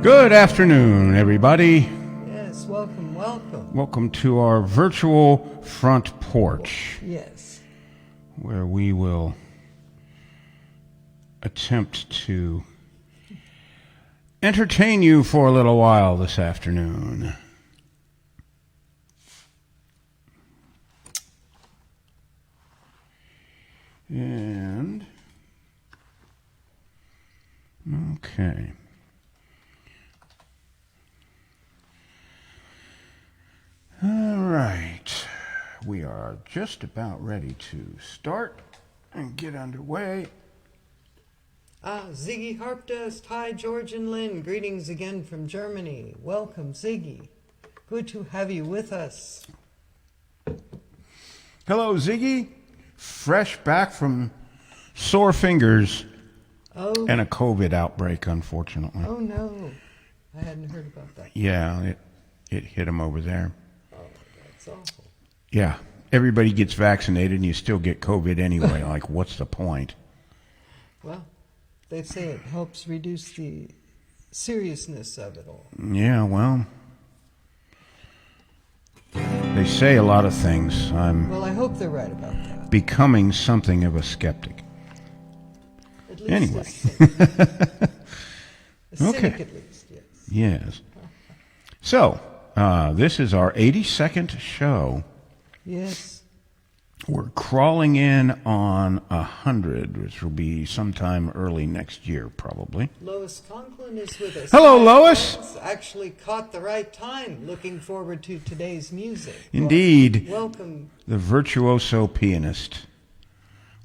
Good afternoon, everybody. Yes, welcome, welcome. Welcome to our virtual front porch, Yes. where we will attempt to entertain you for a little while this afternoon. And, okay. All right. We are just about ready to start and get underway. Ziggy Harpdust, hi George and Lynn, greetings again from Germany. Welcome, Ziggy. Good to have you with us. Hello, Ziggy. Fresh back from sore fingers and a COVID outbreak, unfortunately. Oh no, I hadn't heard about that. Yeah, it hit him over there. Oh, that's awful. Yeah, everybody gets vaccinated and you still get COVID anyway. Like, what's the point? Well, they say it helps reduce the seriousness of it all. Yeah, well, they say a lot of things. Well, I hope they're right about that. Becoming something of a skeptic. At least Anyway. a cynic. A cynic Okay. at least, yes. Yes. So, this is our 82nd show. Yes. We're crawling in on 100, which will be sometime early next year, probably. Lois Conklin is with us. Hello, Hi, Lois. friends. Actually caught the right time. Looking forward to today's music. Indeed. Welcome. The virtuoso pianist.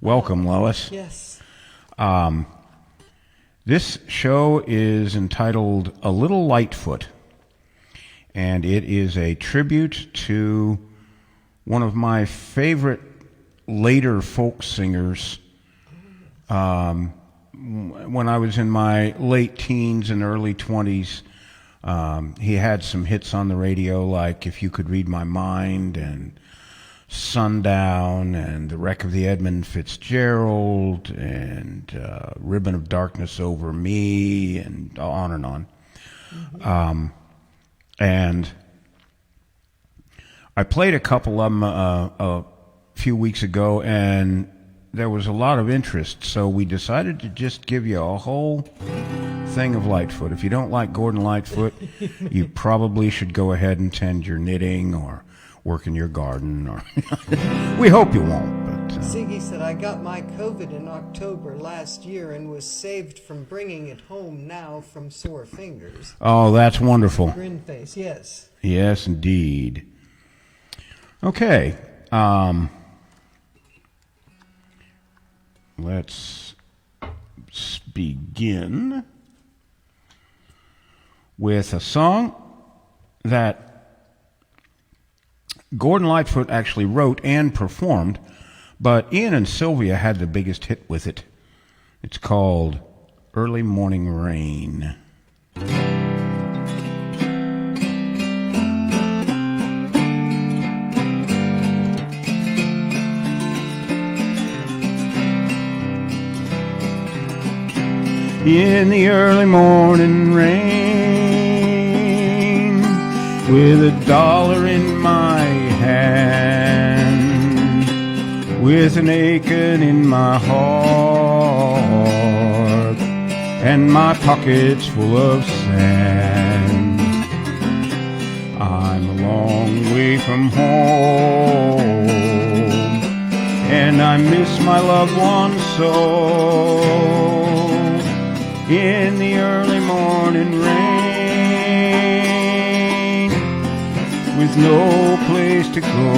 Welcome, Lois. Yes. This show is entitled A Little Lightfoot, and it is a tribute to one of my favorite later folk singers. When I was in my late teens and early 20s, he had some hits on the radio like If You Could Read My Mind and Sundown and The Wreck of the Edmund Fitzgerald and Ribbon of Darkness Over Me and on and on. Mm-hmm. And I played a couple of them a few weeks ago, and there was a lot of interest, so we decided to just give you a whole thing of Lightfoot. If you don't like Gordon Lightfoot, you probably should go ahead and tend your knitting or work in your garden, or we hope you won't. But Ziggy said, I got my COVID in October last year and was saved from bringing it home now from sore fingers. oh, that's wonderful. Grin face, yes. Yes, indeed. Okay. Let's begin with a song that Gordon Lightfoot actually wrote and performed, but Ian and Sylvia had the biggest hit with it. It's called Early Morning Rain. In the early morning rain, with $1 in my hand, with an aching in my heart, and my pockets full of sand. I'm a long way from home, and I miss my loved ones so. In the early morning rain, with no place to go,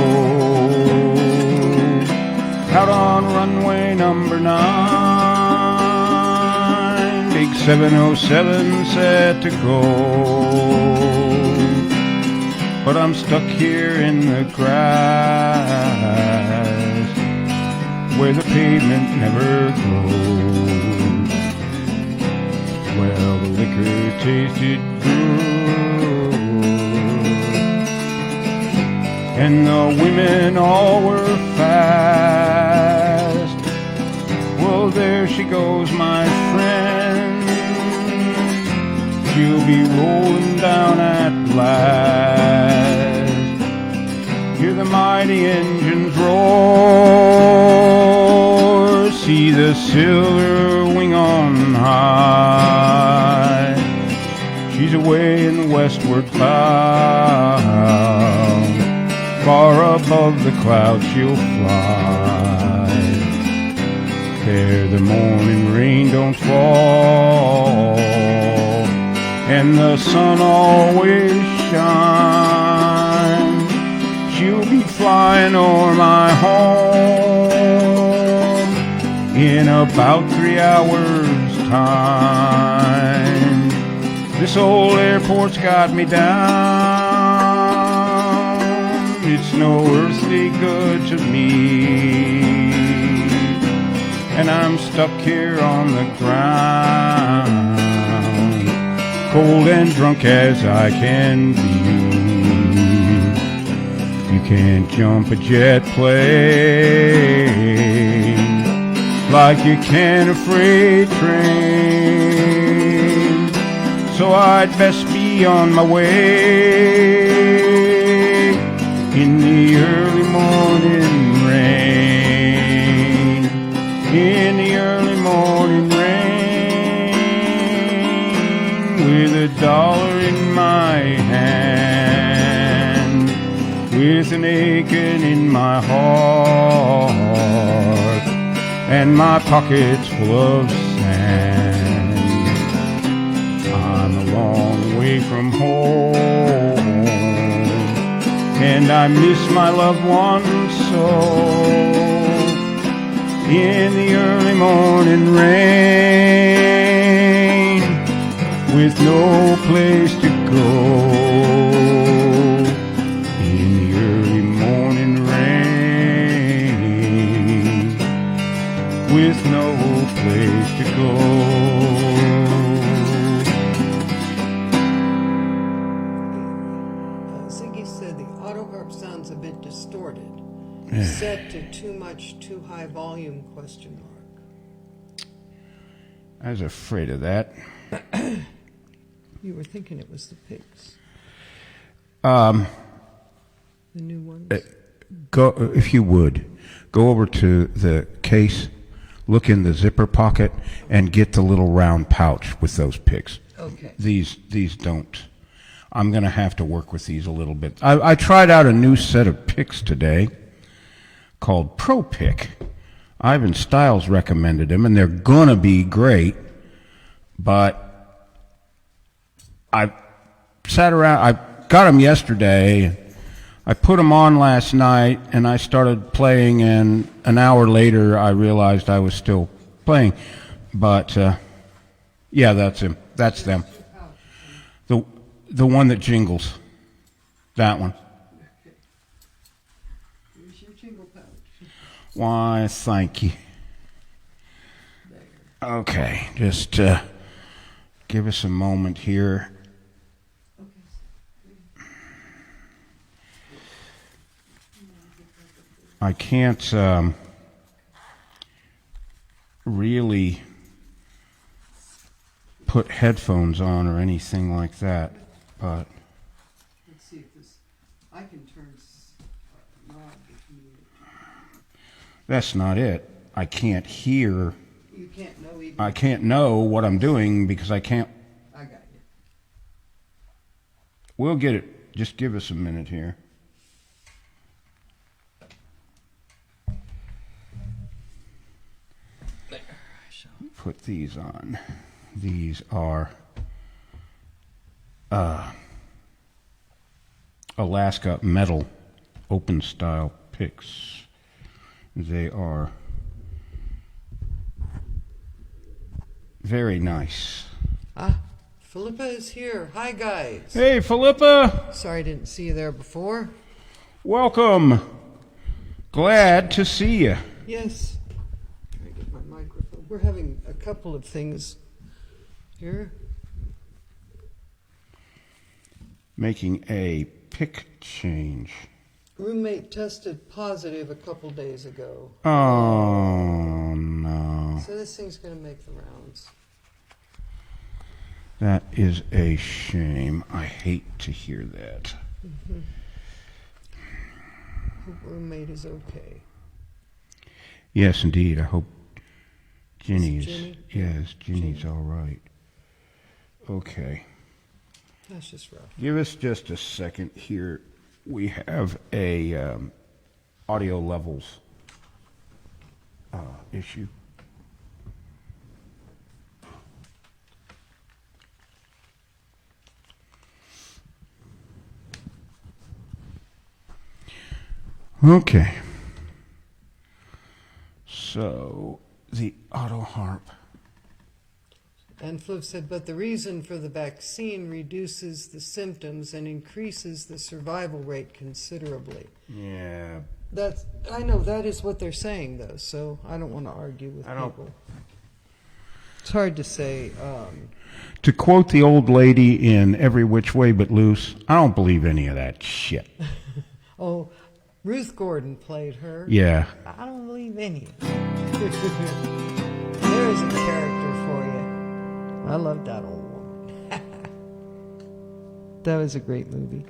out on runway number 9, big 707 set to go, but I'm stuck here in the grass, where the pavement never grows. Well, the liquor tasted good, and the women all were fast. Well, there she goes, my friend. She'll be rolling down at last. Hear the mighty engines roar, see the silver wing on high. She's away in the westward cloud, far above the clouds she'll fly. There the morning rain don't fall, and the sun always shines. She'll be flying o'er my home in about 3 hours' time. This old airport's got me down. It's no earthly good to me, and I'm stuck here on the ground, cold and drunk as I can be. You can't jump a jet plane like you can a freight train, so I'd best be on my way in the early morning rain, in the early morning rain, with $1 in my hand, with an aching in my heart, and my pockets full of sand. I'm a long way from home, and I miss my loved ones so. In the early morning rain, with no place to go. In the early morning rain, with no place to go. Ziggy said the auto harp sounds a bit distorted. Set to too much, too high volume, question mark. I was afraid of that. You were thinking it was the pigs. The new ones? Go, if you would, go over to the case, look in the zipper pocket, and get the little round pouch with those picks. Okay. These don't. I'm going to have to work with these a little bit. I tried out a new set of picks today called Pro Pick. Ivan Stiles recommended them, and they're going to be great, but I sat around, I got them yesterday, I put them on last night, and I started playing, and an hour later I realized I was still playing. But, yeah, that's him. That's them. The one that jingles. That one. Here's your jingle pouch. Why, thank you. Okay, just give us a moment here. I can't really put headphones on or anything like that, but Let's see if this. I can turn knob if needed. that's not it. I can't hear. You can't know even. I can't know what I'm doing because I can't. I got you. We'll get it. Just give us a minute here. Put these on. These are Alaska metal open style picks. They are very nice. Ah, Philippa is here. Hi, guys. Hey, Philippa. Sorry I didn't see you there before. Welcome. Glad to see you. Yes. Try to get my microphone. We're having a couple of things here. Making a pick change. Roommate tested positive a couple days ago. Oh, no. So this thing's going to make the rounds. That is a shame. I hate to hear that. Hope roommate is okay. Yes, indeed. I hope Ginny is. Ginny? Yes, Ginny's Ginny. all right. Okay. That's just rough. Give us just a second here. We have a audio levels issue. Okay. So, the auto harp. And Fliv said, but the reason for the vaccine reduces the symptoms and increases the survival rate considerably. Yeah. I know that is what they're saying, though, so I don't want to argue with people. It's hard to say. To quote the old lady in Every Which Way But Loose, I don't believe any of that shit. Oh, Ruth Gordon played her. Yeah. I don't believe any of it. There's a character for you. I love that old woman. That was a great movie.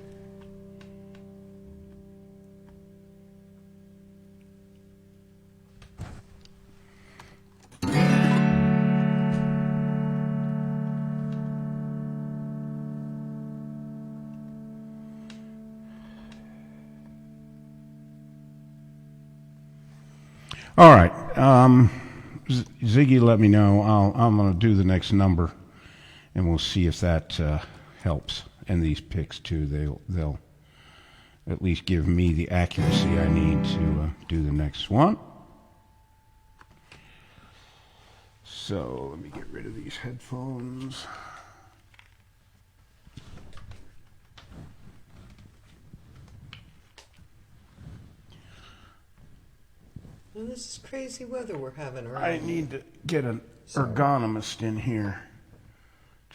All right. Ziggy, let me know. I'm going to do the next number, and we'll see if that helps. And these picks too. They'll at least give me the accuracy I need to do the next one. So let me get rid of these headphones. Well, this is crazy weather we're having around. I need to get an ergonomist in here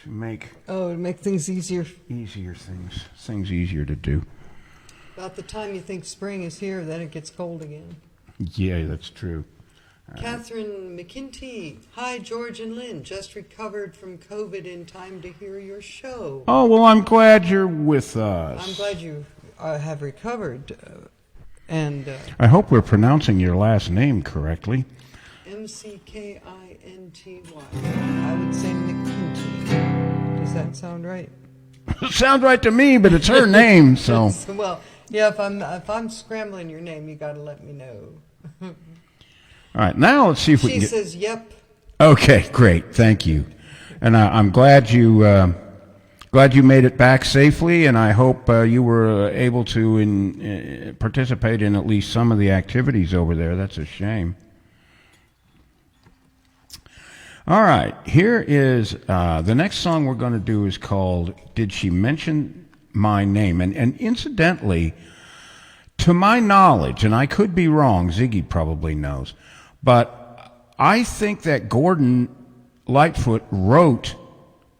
to make to make things easier. things easier to do. About the time you think spring is here, then it gets cold again. Yeah, that's true. Catherine McKinty. Hi, George and Lynn. Just recovered from COVID in time to hear your show. Oh, well, I'm glad you're with us. I'm glad you have recovered. And I hope we're pronouncing your last name correctly. McKinty. I would say McKinty. Does that sound right? Sounds right to me, but it's her name, so. Well, yeah. If I'm scrambling your name, you got to let me know. All right, now let's see if we She can get. says, "Yep." Okay, great, thank you, and I'm glad you made it back safely, and I hope you were able to participate in at least some of the activities over there. That's a shame. All right, here is the next song we're going to do is called "Did She Mention My Name?" And incidentally, to my knowledge, and I could be wrong, Ziggy probably knows, but I think that Gordon Lightfoot wrote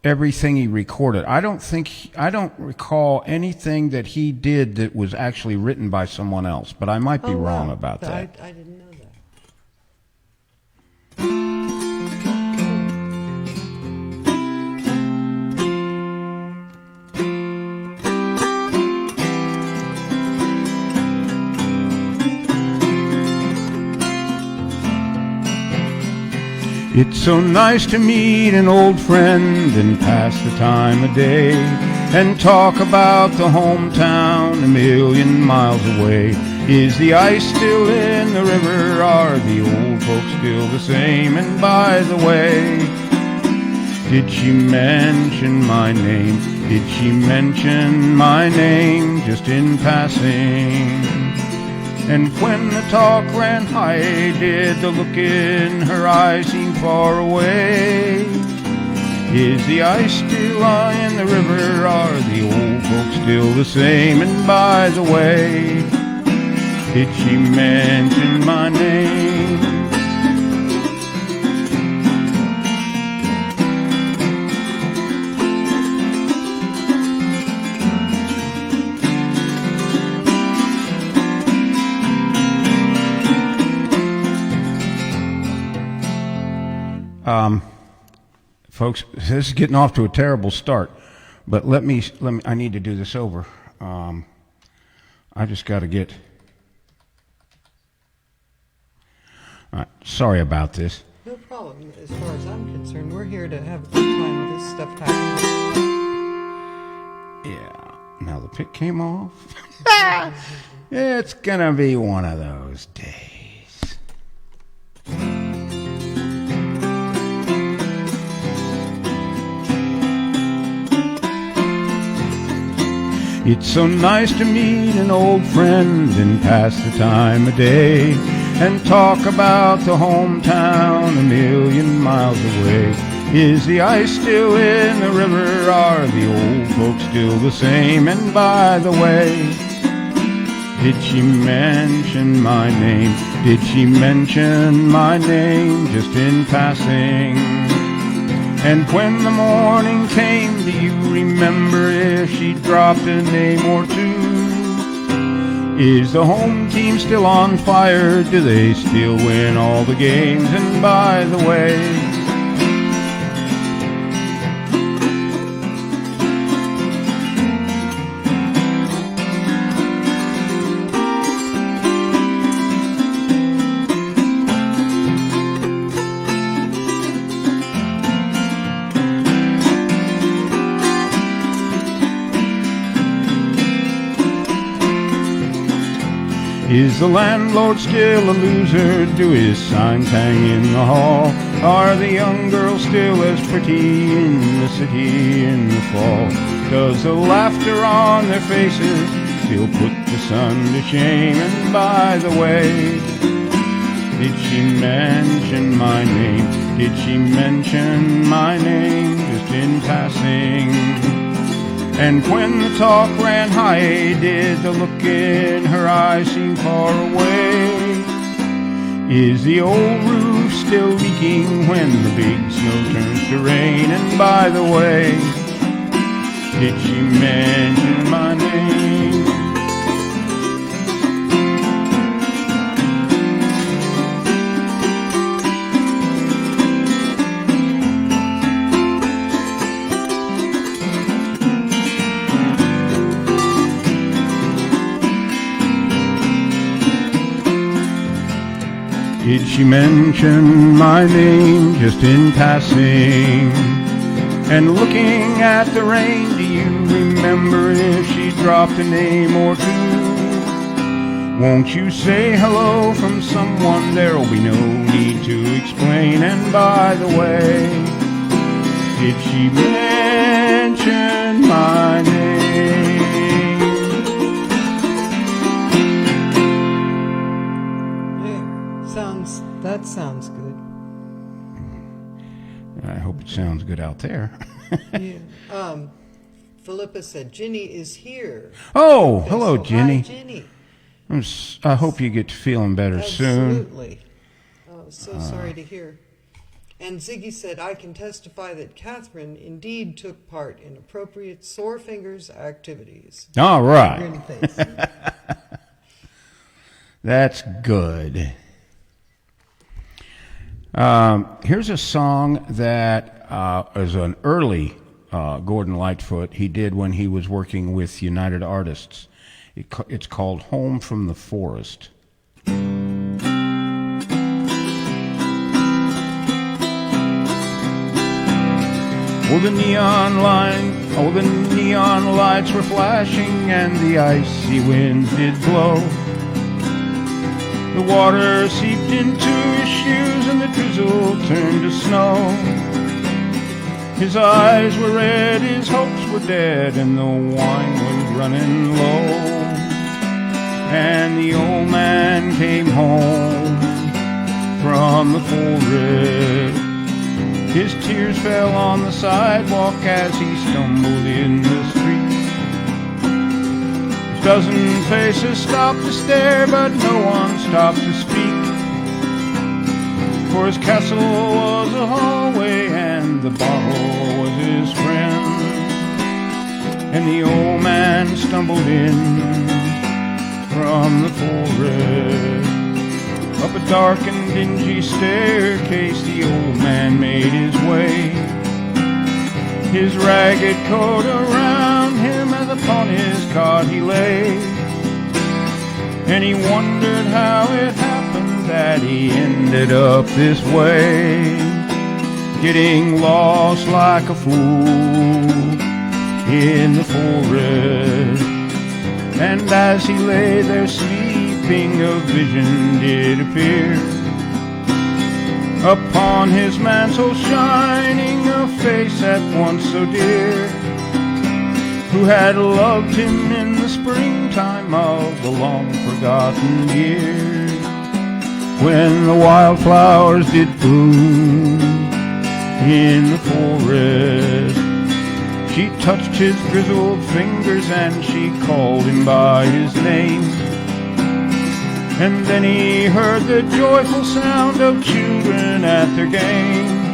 everything he recorded. I don't recall anything that he did that was actually written by someone else, but I might be wrong about that. I didn't know that. It's so nice to meet an old friend and pass the time of day and talk about the hometown a million miles away. Is the ice still in the river? Are the old folks still the same? And by the way, did she mention my name? Did she mention my name just in passing? And when the talk ran high, did the look in her eyes seem far away? Is the ice still in the river? Are the old folks still the same? And by the way, did she mention my name? Folks, this is getting off to a terrible start, but let me. I need to do this over. I just got to get. All right, sorry about this. No problem. As far as I'm concerned, we're here to have a good time with this stuff happening. Yeah. Now the pick came off. It's gonna be one of those days. It's so nice to meet an old friend and pass the time of day and talk about the hometown a million miles away. Is the ice still in the river? Are the old folks still the same? And by the way, did she mention my name? Did she mention my name just in passing? And when the morning came, do you remember if she dropped a name or two? Is the home team still on fire? Do they still win all the games? And by the way, is the landlord still a loser? Do his signs hang in the hall? Are the young girls still as pretty in the city in the fall? Does the laughter on their faces still put the sun to shame? And by the way, did she mention my name? Did she mention my name just in passing? And when the talk ran high, did the look in her eyes seem far away? Is the old roof still leaking when the big snow turns to rain? And by the way, did she mention my name? Did she mention my name just in passing? And looking at the rain, do you remember if she dropped a name or two? Won't you say hello from someone? There'll be no need to explain. And by the way, did she mention my name? That sounds good. I hope it sounds good out there. Yeah. Philippa said, Ginny is here. Oh, Okay, hello, so Ginny. Hi, Ginny. I hope you get feeling better soon. Absolutely. Oh, so sorry to hear. And Ziggy said, I can testify that Catherine indeed took part in appropriate sore fingers activities. All right. Grin face. That's good. Here's a song that is an early Gordon Lightfoot he did when he was working with United Artists. It's called Home from the Forest. Oh, the neon lights were flashing and the icy winds did blow. The water seeped into his shoes and the drizzle turned to snow. His eyes were red, his hopes were dead, and the wine was running low. And the old man came home from the forest. His tears fell on the sidewalk as he stumbled in the street. A dozen faces stopped to stare, but no one stopped to speak. For his castle was a hallway and the bottle was his friend. And the old man stumbled in from the forest. Up a dark and dingy staircase the old man made his way. his ragged coat around him as upon his cot he lay. And he wondered how it happened that he ended up this way, getting lost like a fool in the forest. And as he lay there sleeping, a vision did appear. Upon his mantle shining a face at once so dear, who had loved him in the springtime of the long-forgotten years, when the wildflowers did bloom in the forest. She touched his grizzled fingers and she called him by his name. And then he heard the joyful sound of children at their game,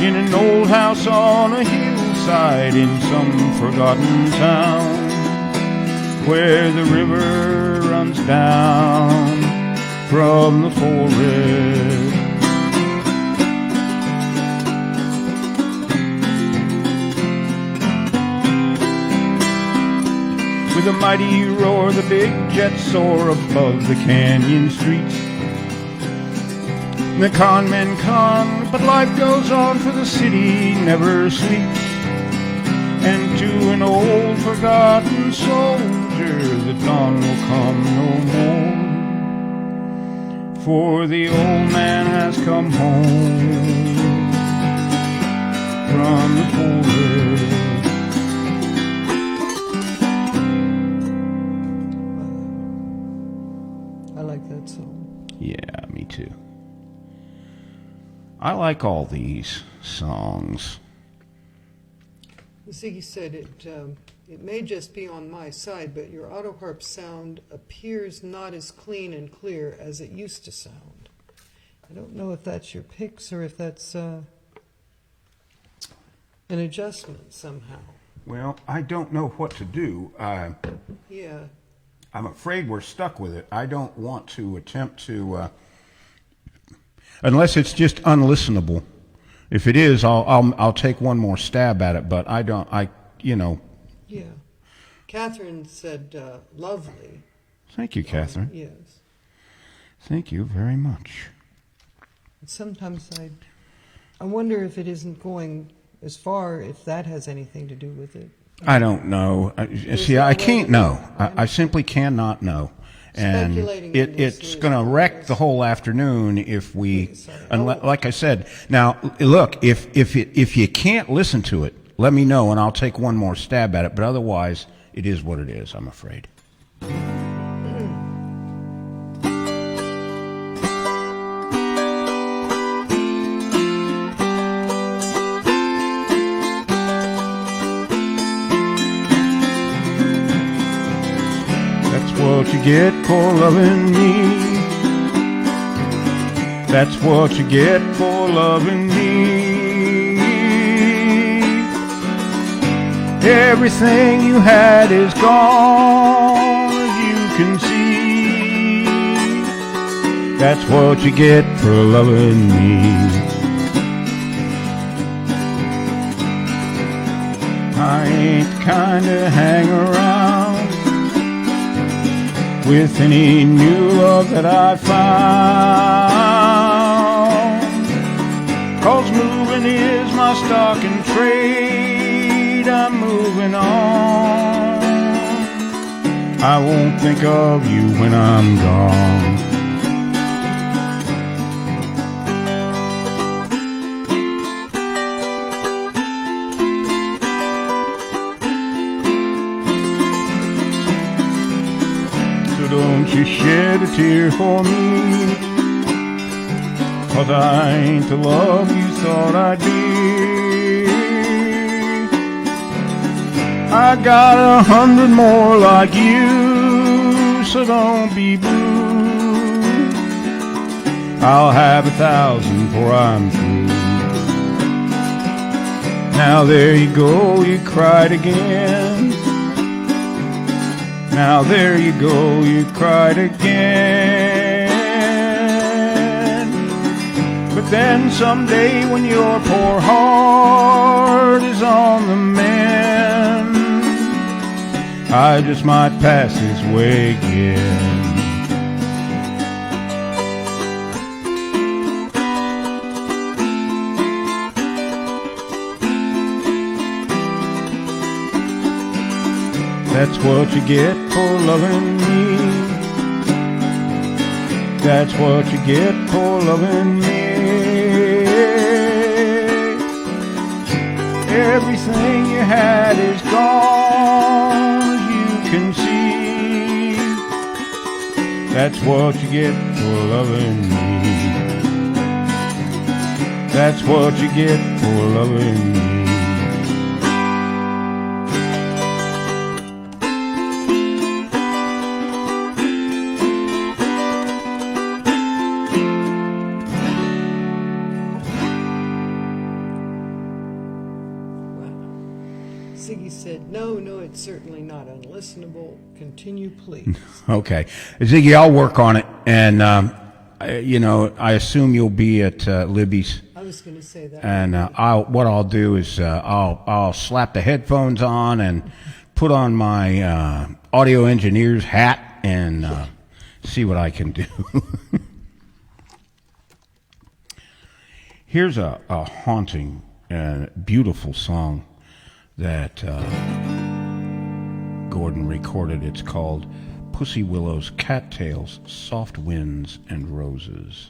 in an old house on a hillside in some forgotten town, where the river runs down from the forest. With a mighty roar, the big jets soar above the canyon streets. The con men con, but life goes on, for the city never sleeps. And to an old forgotten soldier, the dawn will come no more, for the old man has come home from the forest. Yeah, me too. I like all these songs. Ziggy said it may just be on my side, but your auto harp sound appears not as clean and clear as it used to sound. I don't know if that's your picks or if that's an adjustment somehow. Well, I don't know what to do. Yeah. I'm afraid we're stuck with it. I don't want to attempt to, unless it's just unlistenable. If it is, I'll take one more stab at it. But Yeah. Catherine said, lovely. Thank you, Catherine. Yes. Thank you very much. Sometimes I wonder if it isn't going as far, if that has anything to do with it. I don't know. See, I can't know. I simply cannot know. And it's going to wreck the whole afternoon if we, like I said. Now, look, if you can't listen to it, let me know and I'll take one more stab at it. But otherwise, it is what it is, I'm afraid. What you get for loving me. That's what you get for loving me. Everything you had is gone, as you can see. That's what you get for loving me. I ain't the kind to hang around with any new love that I found. 'Cause moving is my stock and trade. I'm moving on. I won't think of you when I'm gone. Don't you shed a tear for me, 'cause I ain't the love you thought I'd be. I got 100 more like you, so don't be blue. I'll have 1,000 before I'm through. Now there you go, you cried again. Now there you go, you cried again. But But then someday when your poor heart is on the mend, I just might pass this way again. That's what you get for loving me. That's what you get for loving me. Everything you had is gone, as you can see. That's what you get for loving me. That's what you get for loving me. Ziggy said, no, it's certainly not unlistenable. Continue, please. Okay. Ziggy, I'll work on it. And, I assume you'll be at Libby's. I was going to say that. And what I'll do is I'll slap the headphones on and put on my audio engineer's hat and see what I can do. Here's a haunting and beautiful song that Gordon recorded. It's called Pussy Willow's Cattails, Soft Winds and Roses.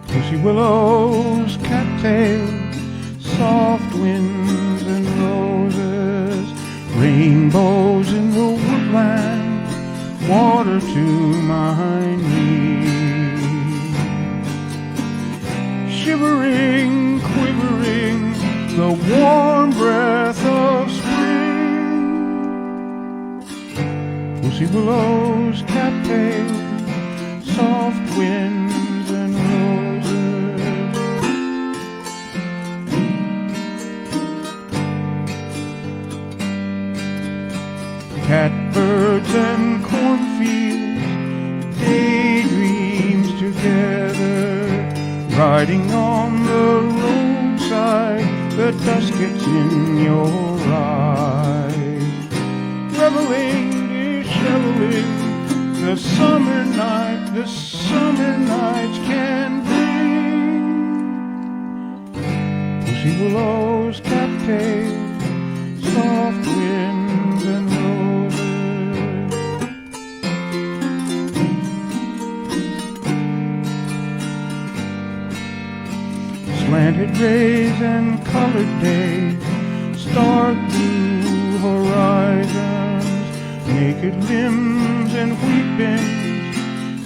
Pussy willows, cattails, soft winds and roses, rainbows in the woodland, water to my knees. Shivering, quivering, the warm breath of spring. Pussy willows, cattails, soft winds and roses. Catbirds and cornfields, daydreams together, riding on the roadside, the dusk gets in your eyes, reveling, disheveling, the summer nights can bring. Pussy willows, cattails, soft winds and roses. Slanted rays and colored days, star blue horizons, naked limbs and weepings,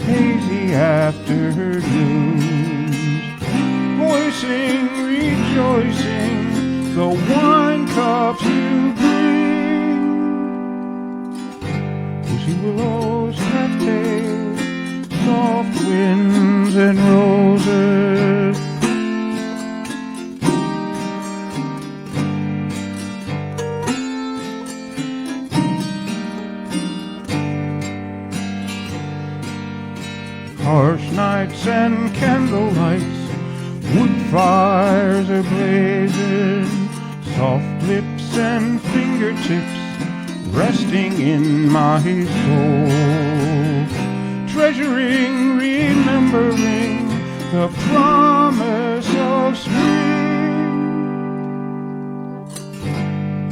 hazy afternoons, voicing, rejoicing, the wine cups you bring. Pussy willows, cattails, soft winds and roses. Harsh nights and candle lights, wood fires are blazing, soft lips and fingertips resting in my soul, treasuring, remembering the promise of spring.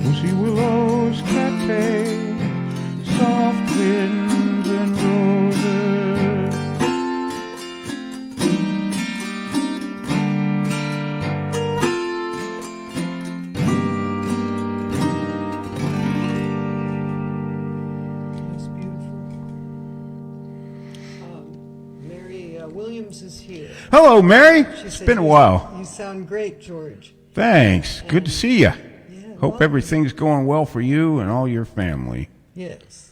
Pussy willows, cattails, soft winds and roses. Williams is here. Hello, Mary. She It's said, been a while. You sound great, George. Thanks. Good to see you. Yeah, Hope well, everything's going well for you and all your family. Yes.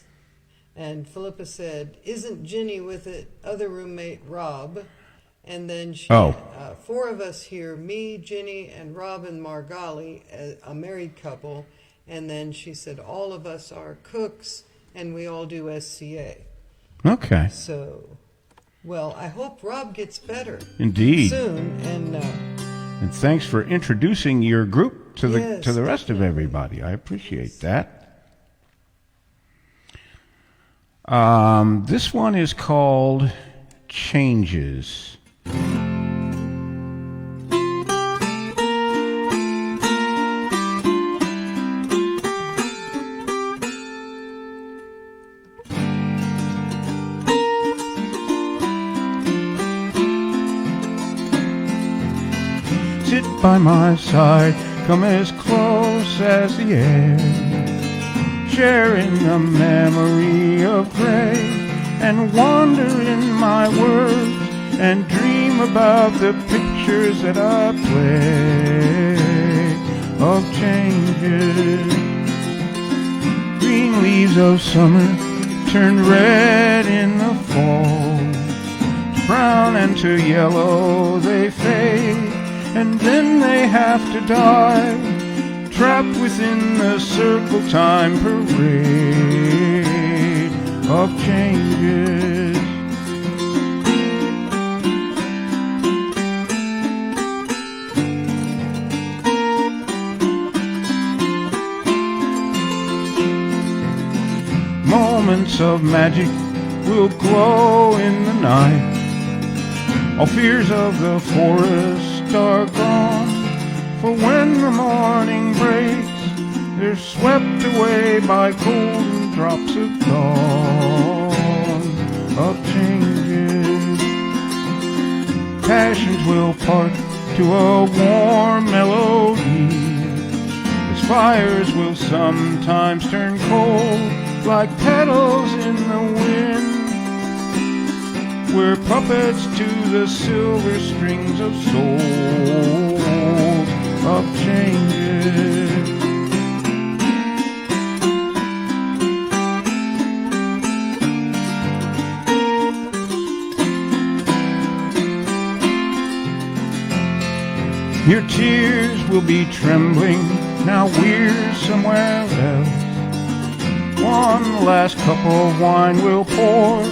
And Philippa said, "Isn't Ginny with it? Other roommate Rob?" And then she, Oh. four of us here, me, Ginny, and Rob and Margali, a married couple. And then she said, all of us are cooks, and we all do SCA. Okay. So, well, I hope Rob gets better Indeed. soon. And And thanks for introducing your group to the Yes, to the rest of everybody. I appreciate that. This one is called Changes. Sit by my side, come as close as the air, sharing the memory of gray, and wander in my words, and dream about the pictures that I play of changes. Green leaves of summer turn red in the fall, to brown and to yellow they fade, and then they have to die, trapped within the circle time parade of changes. Moments of magic will glow in the night. All fears of the forest are gone, for when the morning breaks, they're swept away by golden drops of dawn of changes. Passions will part to a warm melody, as fires will sometimes turn cold like petals in the wind. We're puppets to the silver strings of souls of changes. Your tears will be trembling, now we're somewhere else. One last cup of wine we'll pour,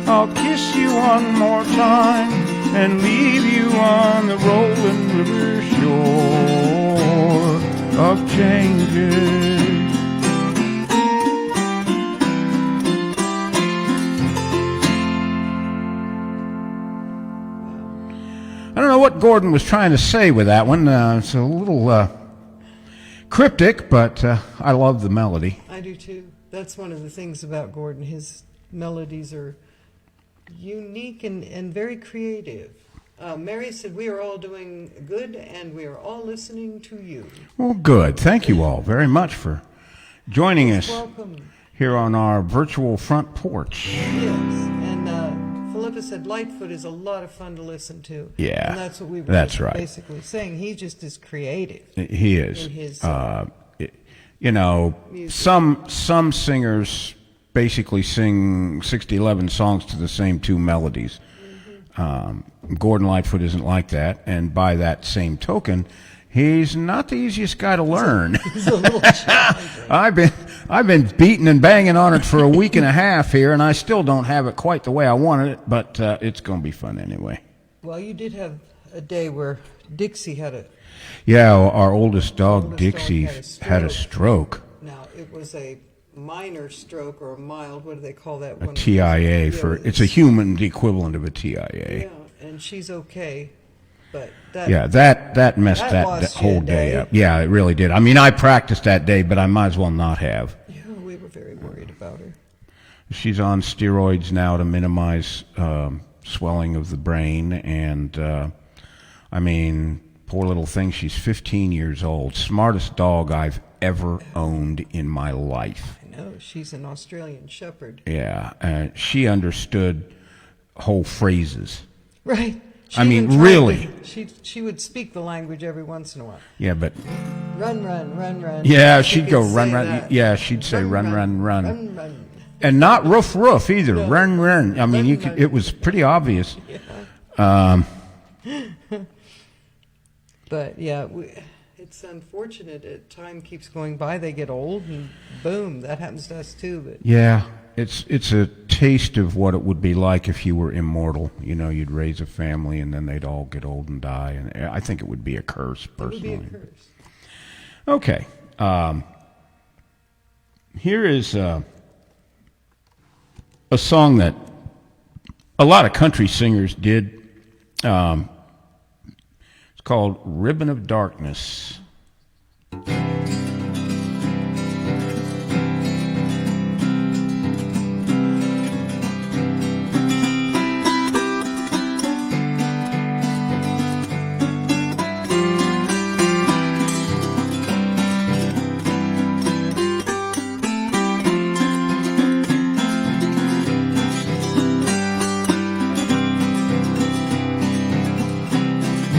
I'll kiss you one more time and leave you on the rolling river shore of changes. I don't know what Gordon was trying to say with that one. It's a little cryptic, but I love the melody. I do too. That's one of the things about Gordon. His melodies are unique and very creative. Mary said, we are all doing good and we are all listening to you. Well, good. Thank you all very much for joining us Welcome. here on our virtual front porch. Yes. And Philippa said, Lightfoot is a lot of fun to listen to. Yeah, And that's what we were that's right. basically saying. He just is creative. He is. In his, You know, music. some singers basically sing 60-11 songs to the same two melodies. Gordon Lightfoot isn't like that, and by that same token, he's not the easiest guy to learn. He's a little challenging. I've been beating and banging on it for a week and a half here, and I still don't have it quite the way I wanted it, but it's going to be fun anyway. Well, you did have a day where Dixie had a... Yeah, our oldest dog, Oldest dog Dixie, had a stroke. Now, it was a minor stroke or a mild, what do they call that A one? TIA it's a human equivalent of a TIA. Yeah, and she's okay, but that... Yeah, that messed That that lost you whole a day day. up. Yeah, it really did. I mean, I practiced that day, but I might as well not have. Yeah, we were very worried about her. She's on steroids now to minimize swelling of the brain, and I mean, poor little thing. She's 15 years old. Smartest dog I've ever owned in my life. I know, she's an Australian Shepherd. Yeah, she understood whole phrases. Right. She I mean, even tried really. she would speak the language every once in a while. Yeah, but Run, run, run, run. yeah, She she'd could go say run, run. that. Yeah, she'd say run, run, run. Run, run. And not roof roof either. No. Run run. I mean, you could, it was pretty obvious. But yeah, it's unfortunate. Time keeps going by. They get old, and boom, that happens to us too. But Yeah, it's a taste of what it would be like if you were immortal. You know, you'd raise a family and then they'd all get old and die. And I think it would be a curse, it would personally. be a curse. Okay. Here is a song that a lot of country singers did. It's called Ribbon of Darkness.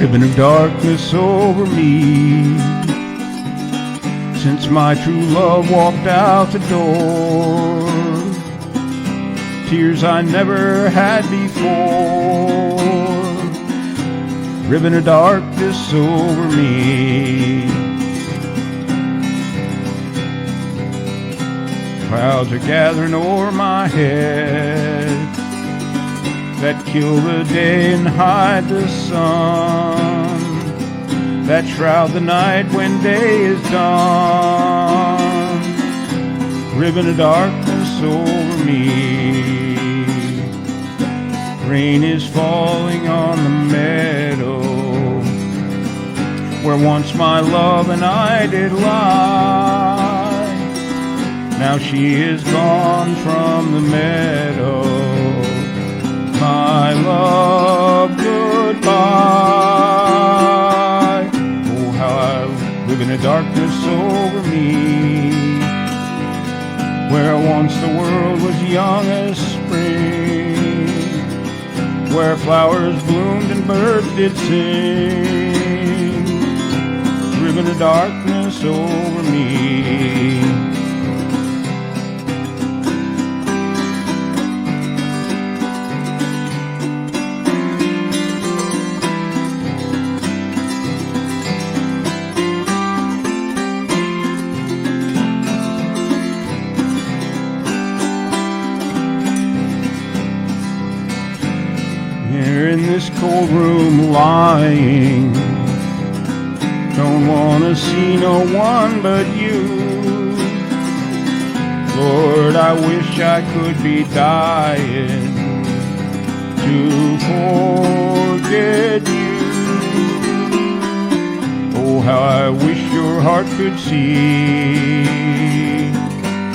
Ribbon of darkness over me, since my true love walked out the door. Tears I never had before. Ribbon of darkness over me. Clouds are gathering o'er my head that kill the day and hide the sun, that shroud the night when day is done. Ribbon of darkness over me. Rain is falling on the meadow where once my love and I did lie. Now she is gone from the meadow. My love, goodbye. Oh, how I live in a darkness over me, where once the world was young as spring, where flowers bloomed and birds did sing. Ribbon of darkness over me. In this cold room lying, don't wanna see no one but you. Lord, I wish I could be dying to forget you. Oh, how I wish your heart could see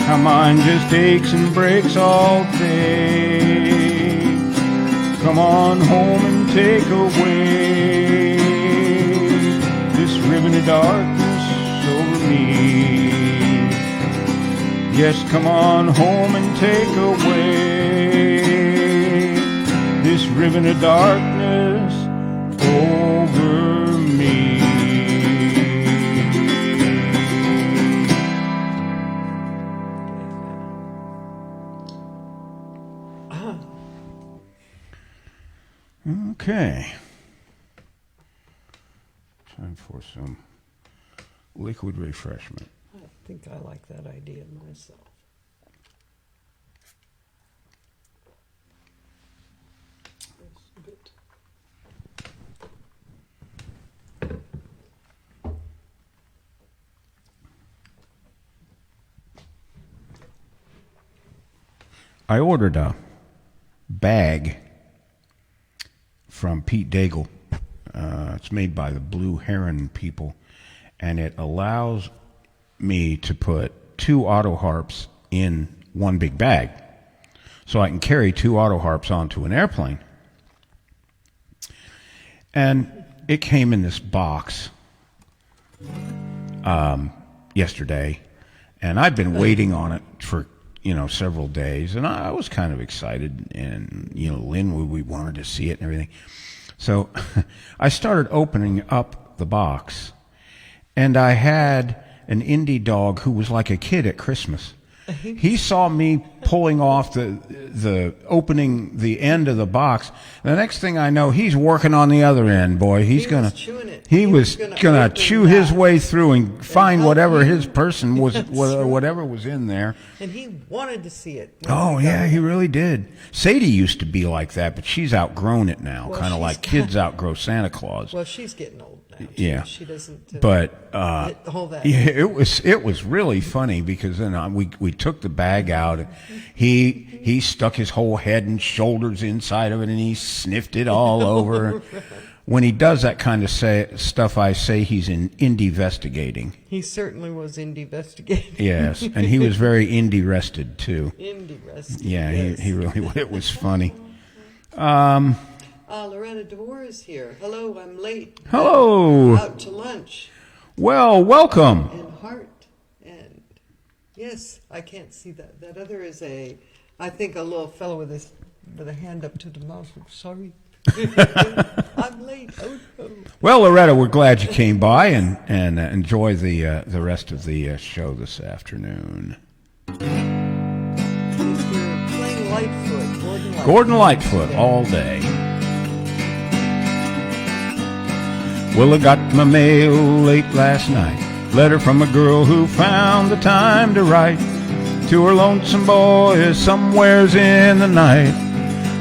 how mine just aches and breaks all day. Come on home and take away this ribbon of darkness over me. Yes, come on home and take away this ribbon of darkness over me. Okay. Time for some liquid refreshment. I think I like that idea myself. That's good. I ordered a bag from Pete Daigle. It's made by the Blue Heron people, and it allows me to put 2 auto harps in one big bag, so I can carry 2 auto harps onto an airplane. And it came in this box yesterday, and I've been waiting on it for several days, and I was kind of excited, and Lynn, we wanted to see it and everything. So I started opening up the box, and I had an indie dog who was like a kid at Christmas. He saw me pulling off the opening the end of the box. The next thing I know, he's working on the other end, boy. He was chewing it. He was gonna chew his way through and find help whatever you. his person was, That's right. whatever was in there. And he wanted to see it. Oh yeah, he really did. Sadie used to be like that, but she's outgrown it now, Well, kind of she's like kids outgrow Santa Claus. Well, she's getting old now. Too. Yeah. She doesn't. But all that. yeah, it was really funny because then we took the bag out and he stuck his whole head and shoulders inside of it and he sniffed it all over. When he does that kind of stuff, I say he's indie-vestigating. He certainly was indie-vestigating. Yes, and he was very indie-rested too. Indie-rested. Yeah, yes. he really. It was funny. Loretta DeVore is here. Hello, I'm late. Hello. Out to lunch. Well, welcome. And Hart. And yes, I can't see that. That other is I think a little fellow with a hand up to the mouth. Sorry. I'm late. Oh, no. Well, Loretta, we're glad you came by and enjoy the rest of the show this afternoon. If you're playing Lightfoot, Gordon Lightfoot all day. Well, I got my mail late last night. Letter from a girl who found the time to write to her lonesome boy somewheres in the night.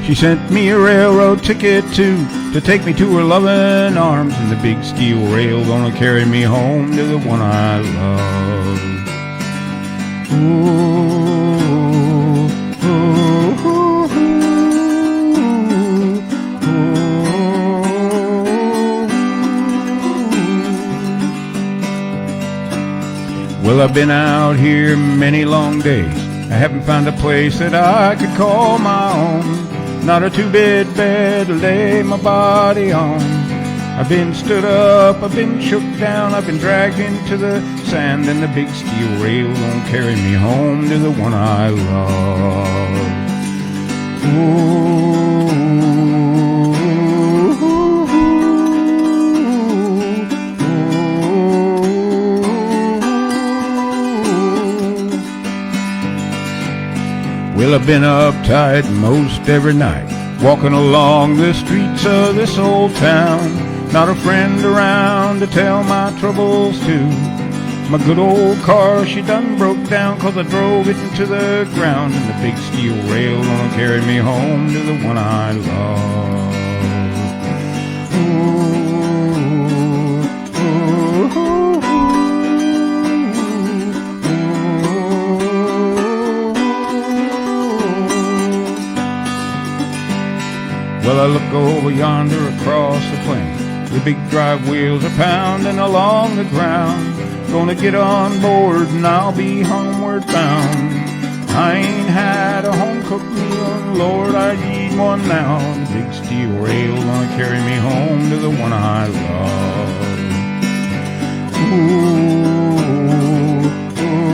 She sent me a railroad ticket to take me to her loving arms, and the big steel rail gonna carry me home to the one I love. Ooh, ooh, ooh, ooh. Well, I've been out here many long days. I haven't found a place that I could call my own. Not a two-bed bed to lay my body on. I've been stood up, I've been shook down, I've been dragged into the sand, and the big steel rail won't carry me home to the one I love. Ooh, ooh, ooh. Well, I've been uptight most every night, walking along the streets of this old town. Not a friend around to tell my troubles to. My good old car, she done broke down 'cause I drove it into the ground, and the big steel rail gonna carry me home to the one I love. Ooh, ooh, ooh, Well, I look over yonder across the plain. The big drive wheels are pounding along the ground. Gonna get on board and I'll be homeward bound. I ain't had a home-cooked meal, and Lord, I need one now. The big steel rail gonna carry me home to the one I love. Ooh, ooh, ooh,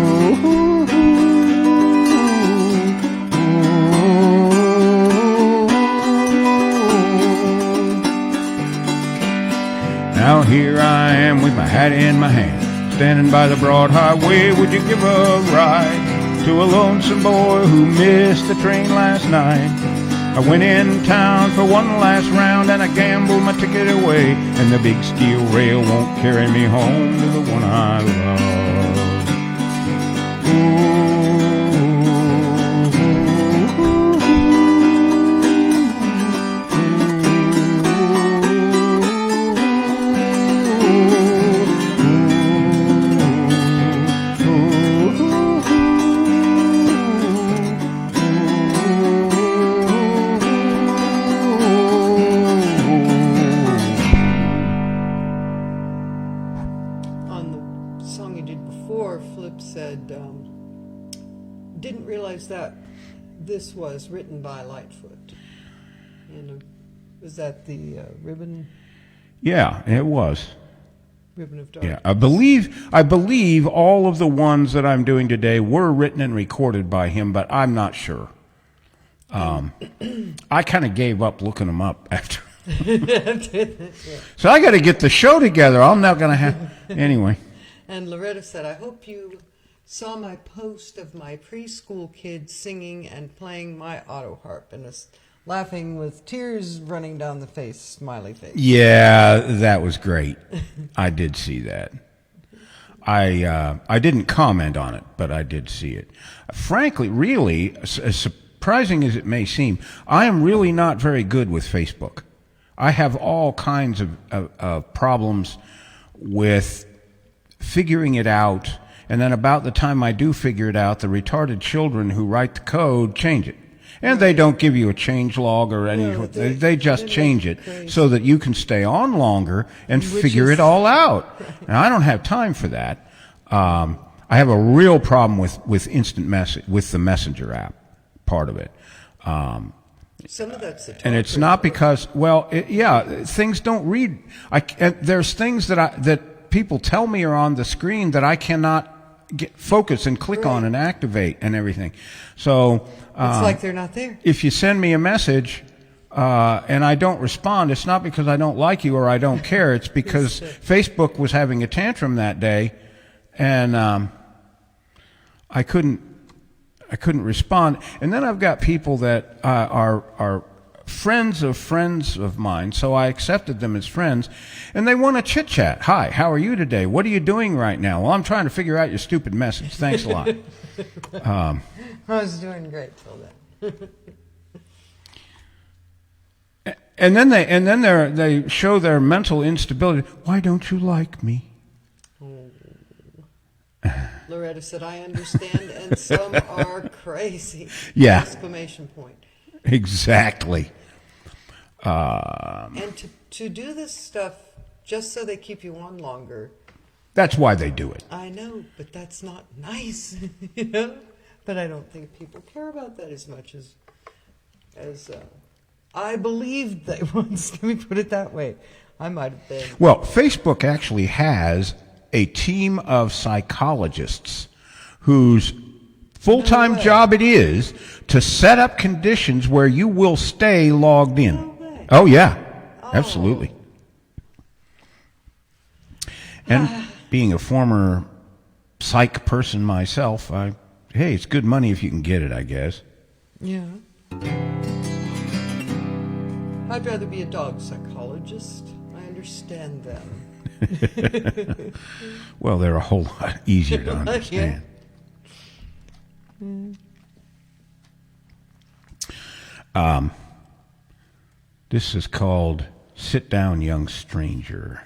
Now here I am with my hat in my hand, standing by the broad highway. Would you give a ride to a lonesome boy who missed the train last night? I went in town for one last round and I gambled my ticket away, and the big steel rail won't carry me home to the one I love. Ooh. Didn't realize that this was written by Lightfoot. And was that the Ribbon? Yeah, it was. Ribbon of Darkness. Yeah, I believe all of the ones that I'm doing today were written and recorded by him, but I'm not sure. I kind of gave up looking them up after. So I got to get the show together. I'm not going to have anyway. And Loretta said, "I hope you saw my post of my preschool kids singing and playing my auto harp and laughing with tears running down the face, smiley face. Yeah, that was great. I did see that. I didn't comment on it, but I did see it. Frankly, really, as surprising as it may seem, I am really not very good with Facebook. I have all kinds of problems with figuring it out, and then about the time I do figure it out, the retarded children who write the code change it. And they don't give you a change log or anything. No, they just change it crazy. so that you can stay on longer and Which figure is- it all out. And I don't have time for that. I have a real problem with instant message, with the Messenger app part of it. Some of that's the And it's not because, well, things don't read. There's things that people tell me are on the screen that I cannot focus and click on Right. and activate and everything. So It's like they're not there. if you send me a message and I don't respond, it's not because I don't like you or I don't care. It's because Facebook was having a tantrum that day, and I couldn't respond. And then I've got people that are friends of mine, so I accepted them as friends, and they want to chit chat. Hi, how are you today? What are you doing right now? Well, I'm trying to figure out your stupid message. Thanks a lot. I was doing great till then. And then they show their mental instability. Why don't you like me? Loretta said, I understand, and some are crazy. Yeah. Exclamation point. Exactly. And to do this stuff just so they keep you on longer, That's why they do it. I know, but that's not nice, you know? But I don't think people care about that as much as I believed they once. Let me put it that way. I might have been. Well, Facebook actually has a team of psychologists whose full-time No way. job it is to set up conditions where you will stay logged in. No way. Oh, yeah. Absolutely. And being a former psych person myself, hey, it's good money if you can get it, I guess. Yeah. I'd rather be a dog psychologist. I understand them. Well, they're a whole lot easier to understand. This is called Sit Down, Young Stranger.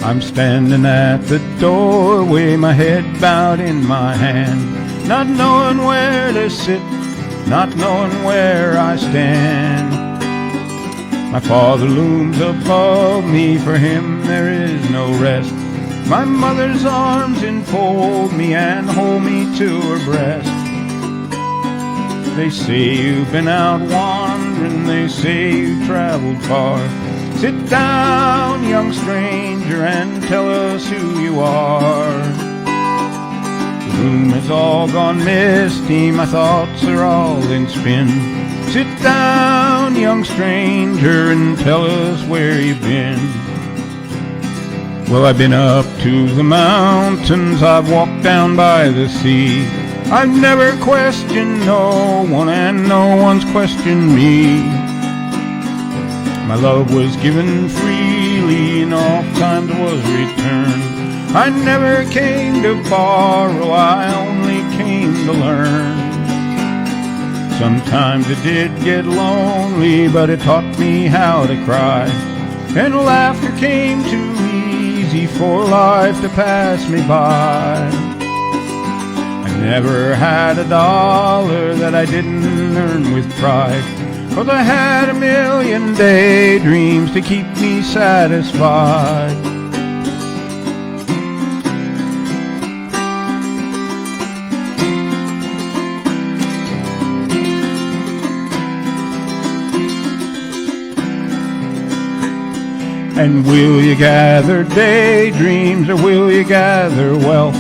I'm standing at the doorway, my head bowed in my hand, not knowing where to sit, not knowing where I stand. My father looms above me, for him there is no rest. My mother's arms enfold me and hold me to her breast. They say you've been out wandering, they say you've traveled far. Sit down, young stranger, and tell us who you are. The room has all gone misty, my thoughts are all in spin. Sit down, young stranger, and tell us where you've been. Well, I've been up to the mountains, I've walked down by the sea. I've never questioned no one, and no one's questioned me. My love was given freely, and oft-times was returned. I never came to borrow, I only came to learn. Sometimes it did get lonely, but it taught me how to cry. And laughter came too easy for life to pass me by. I never had a dollar that I didn't earn with pride, 'cause I had a million daydreams to keep me satisfied. And will you gather daydreams, or will you gather wealth?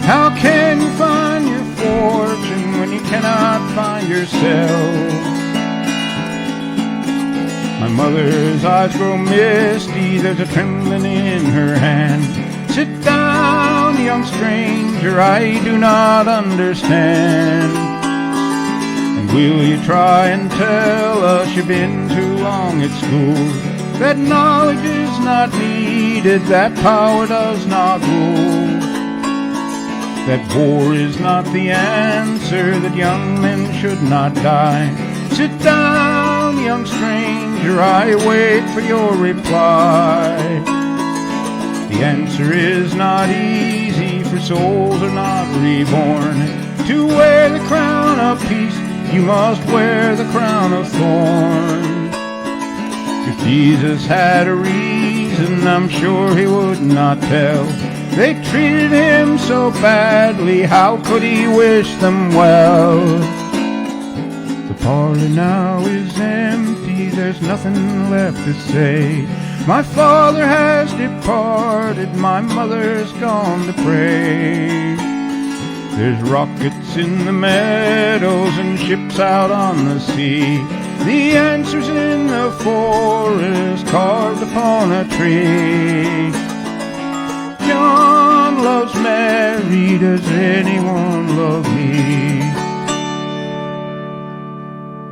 How can you find your fortune when you cannot find yourself? My mother's eyes grow misty, there's a trembling in her hand. Sit down, young stranger, I do not understand. And will you try and tell us you've been too long at school? That knowledge is not needed, that power does not rule. That war is not the answer, that young men should not die. Sit down, young stranger, I wait for your reply. The answer is not easy, for souls are not reborn. To wear the crown of peace, you must wear the crown of thorns. If Jesus had a reason, I'm sure he would not tell. They treated him so badly, how could he wish them well? The parlor now is empty, there's nothing left to say. My father has departed, my mother's gone to pray. There's rockets in the meadows and ships out on the sea. The answer's in the forest, carved upon a tree. John loves Mary, does anyone love me?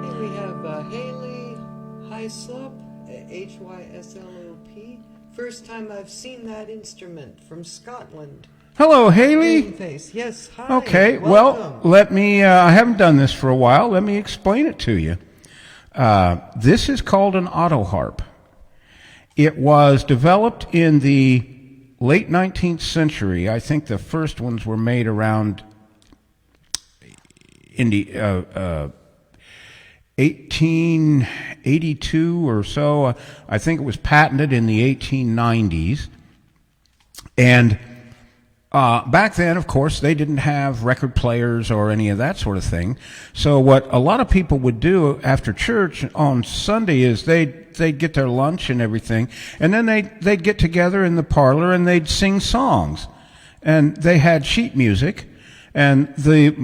Here we have Haley Hyslop, Hyslop. First time I've seen that instrument, from Scotland. Hello, Haley. Face. Yes, hi. Okay, welcome. well, let me, I haven't done this for a while. Let me explain it to you. This is called an autoharp. It was developed in the late 19th century. I think the first ones were made around 1882 or so. I think it was patented in the 1890s. And back then, of course, they didn't have record players or any of that sort of thing. So what a lot of people would do after church on Sunday is they'd get their lunch and everything, and then they'd get together in the parlor and they'd sing songs. And they had sheet music, and the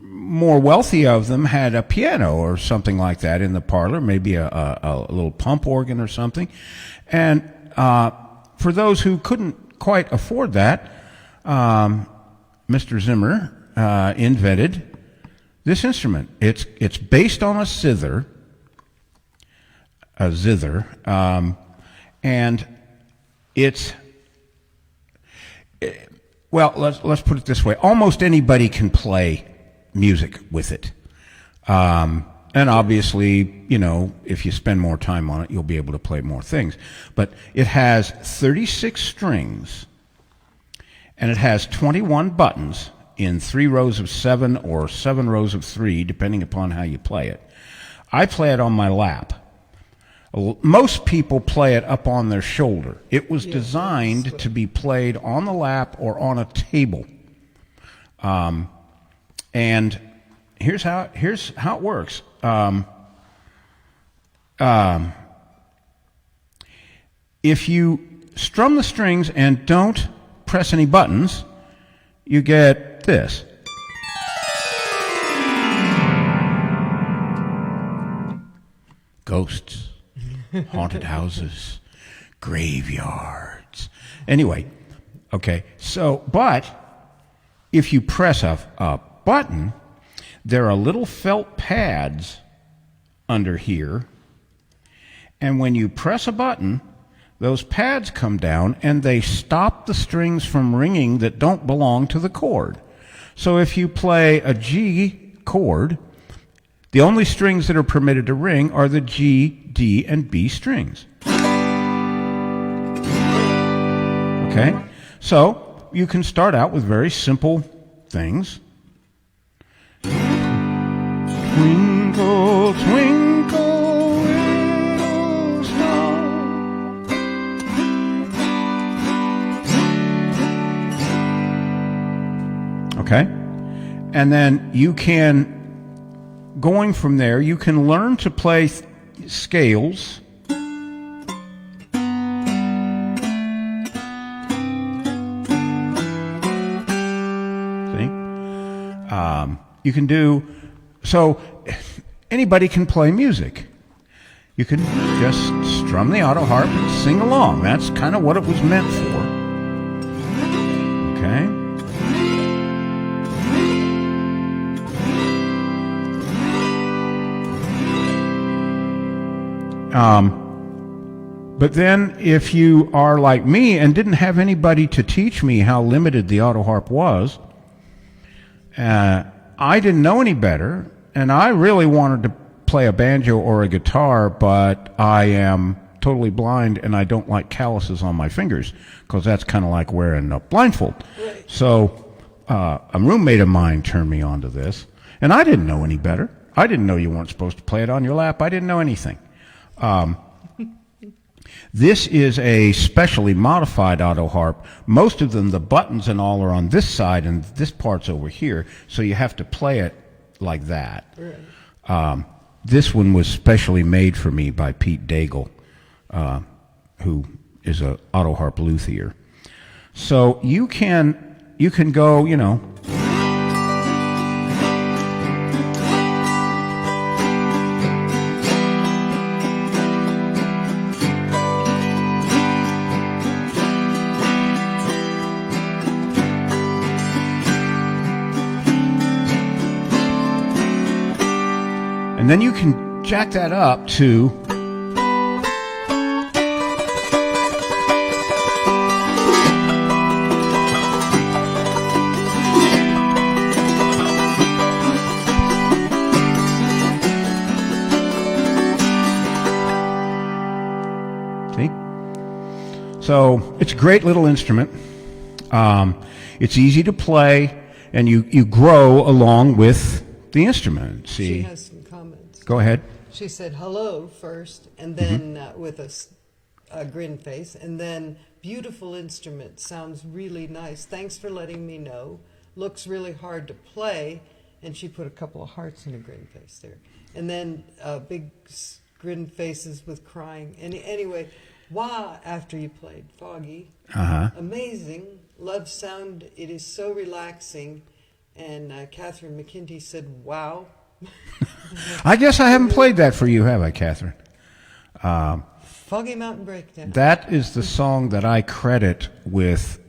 more wealthy of them had a piano or something like that in the parlor, maybe a little pump organ or something. And for those who couldn't quite afford that, Mr. Zimmer invented this instrument. It's based on a zither, and it's well. Let's put it this way: almost anybody can play music with it, and obviously, you know, if you spend more time on it, you'll be able to play more things. But it has 36 strings. And it has 21 buttons in 3 rows of 7 or 7 rows of 3, depending upon how you play it. I play it on my lap. Most people play it up on their shoulder. It was designed to be played on the lap or on a table. And here's how it works. If you strum the strings and don't press any buttons, you get this. Ghosts, haunted houses, graveyards. Anyway, okay, so, but if you press a button, there are little felt pads under here, and when you press a button, those pads come down and they stop the strings from ringing that don't belong to the chord. So if you play a G chord, the only strings that are permitted to ring are the G, D, and B strings. Okay? So you can start out with very simple things. Twinkle, twinkle, little star. Okay? And then you can, going from there, you can learn to play scales. See? You can do, so anybody can play music. you can just strum the auto harp and sing along. That's kind of what it was meant for. Okay? But then if you are like me and didn't have anybody to teach me how limited the auto harp was, I didn't know any better, and I really wanted to play a banjo or a guitar, but I am totally blind and I don't like calluses on my fingers because that's kind of like wearing a blindfold. Right. So a roommate of mine turned me on to this, and I didn't know any better. I didn't know you weren't supposed to play it on your lap. I didn't know anything. This is a specially modified auto harp. Most of them, the buttons and all are on this side, and this part's over here, so you have to play it like that. Right. This one was specially made for me by Pete Daigle, who is an auto harp luthier. So you can go, you know. And then you can jack that up to see? So it's a great little instrument. It's easy to play, and you grow along with the instrument. See? She has some comments. Go ahead. She said hello first, and then with a grin face, and then beautiful instrument, sounds really nice. Thanks for letting me know. Looks really hard to play, and she put a couple of hearts in a grin face there, and then big grin faces with crying. And anyway, wow! After you played Foggy, amazing. Love sound. It is so relaxing. And Catherine McKinty said, wow. I guess I haven't played that for you, have I, Catherine? Foggy Mountain Breakdown. That is the song that I credit with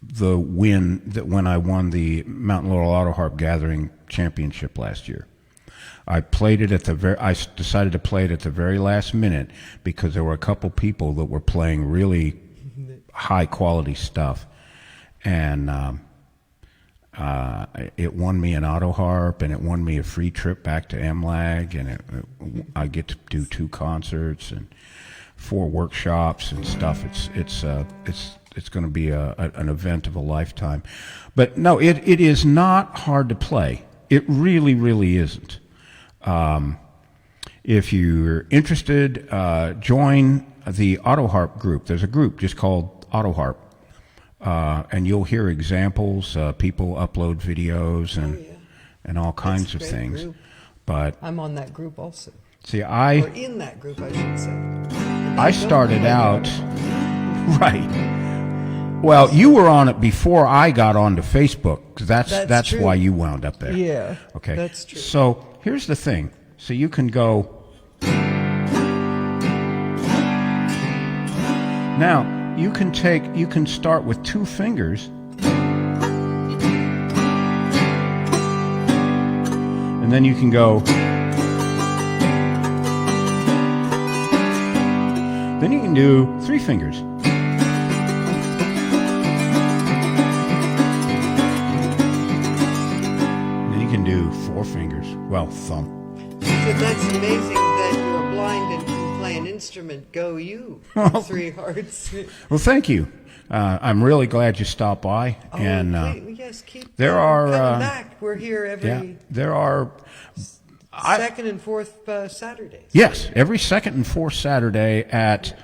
the win that when I won the Mountain Laurel Auto Harp Gathering Championship last year. I played it I decided to play it at the very last minute because there were a couple people that were playing really high quality stuff. And it won me an auto harp, and it won me a free trip back to MLAG, and I get to do 2 concerts and 4 workshops and stuff. It's going to be an event of a lifetime. But no, it is not hard to play. It really, really isn't. If you're interested, join the Auto Harp group. There's a group just called Auto Harp. And you'll hear examples. People upload videos and all kinds of things. Group. But I'm on that group also. See, Or in that group, I should say. I started out right. Well, you were on it before I got onto Facebook. 'Cause that's true. why you wound up there. Yeah. Okay. That's true. So here's the thing. So you can go. Now you can start with 2 fingers. And then you can go. Then you can do 3 fingers. Then you can do 4 fingers. Well, thumb. So that's amazing that you're blind and can play an instrument. Go you. 3 hearts. Well, thank you. I'm really glad you stopped by. Oh, And yes, keep there are coming back. We're here every there are second and fourth Saturdays. yes, every second and fourth Saturday at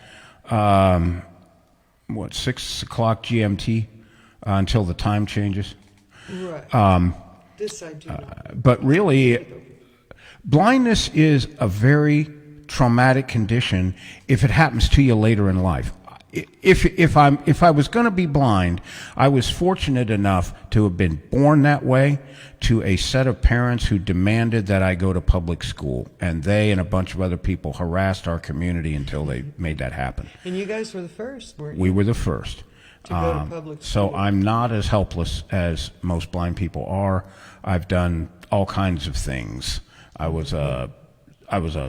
6 o'clock GMT until the time changes. Right. This I do not. But really, blindness is a very traumatic condition if it happens to you later in life. if I was going to be blind, I was fortunate enough to have been born that way to a set of parents who demanded that I go to public school, and they and a bunch of other people harassed our community until they made that happen. And you guys were the first, weren't you? We were the first. To go to public So school. I'm not as helpless as most blind people are. I've done all kinds of things. I was a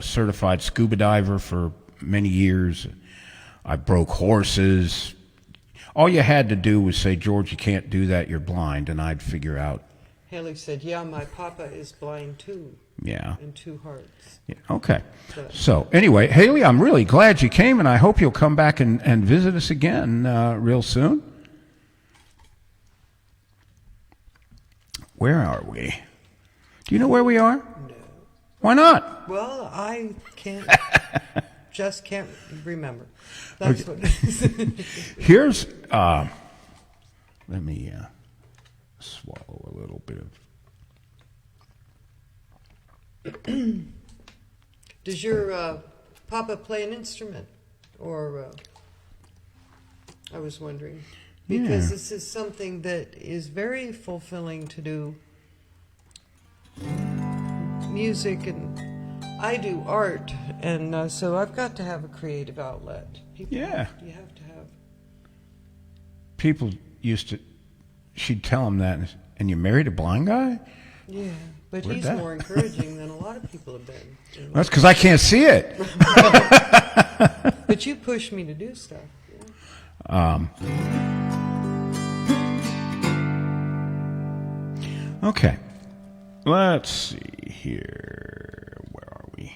certified scuba diver for many years. I broke horses. All you had to do was say, George, you can't do that, you're blind, and I'd figure out. Haley said, yeah, my papa is blind too, Yeah. in 2 hearts. Yeah, okay. So anyway, Haley, I'm really glad you came, and I hope you'll come back and visit us again real soon. Where are we? Do you know where we are? No. Why not? Well, I just can't remember. That's what it is. Here's, let me swallow a little bit of. Does your papa play an instrument? Or, I was wondering. Because Yeah. this is something that is very fulfilling to do. Music, and I do art, and so I've got to have a creative outlet. People, Yeah. You have to have. People used to, she'd tell them that, and you married a blind guy? Yeah, but Where'd he's that- more encouraging than a lot of people have been. You know. That's because I can't see it. But you push me to do stuff. You know? Okay. Let's see here. Where are we?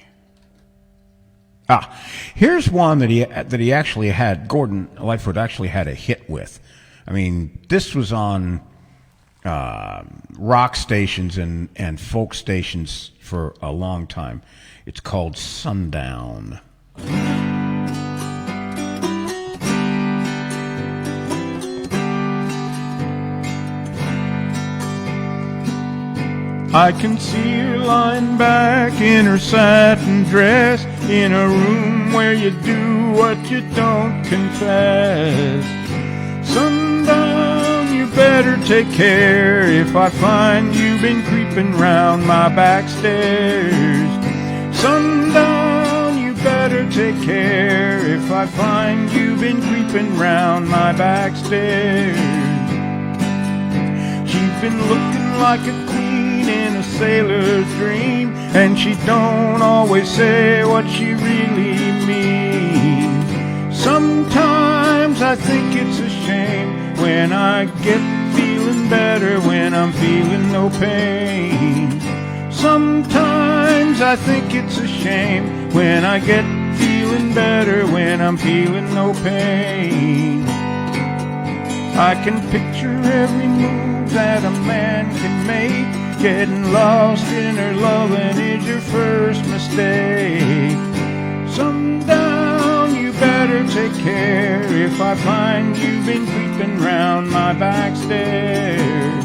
Here's one that he actually had. Gordon Lightfoot actually had a hit with. I mean, this was on rock stations and folk stations for a long time. It's called Sundown. I can see her lying back in her satin dress in a room where you do what you don't confess. Sundown, you better take care if I find you've been creeping round my back stairs. Sundown, you better take care if I find you've been creeping round my back stairs. She's been looking like a queen in a sailor's dream, and she don't always say what she really means. Sometimes I think it's a shame when I get feeling better when I'm feeling no pain. Sometimes I think it's a shame when I get feeling better when I'm feeling no pain. I can picture every move that a man can make. Getting lost in her loving is your first mistake. Sundown, you better take care if I find you've been creeping round my back stairs.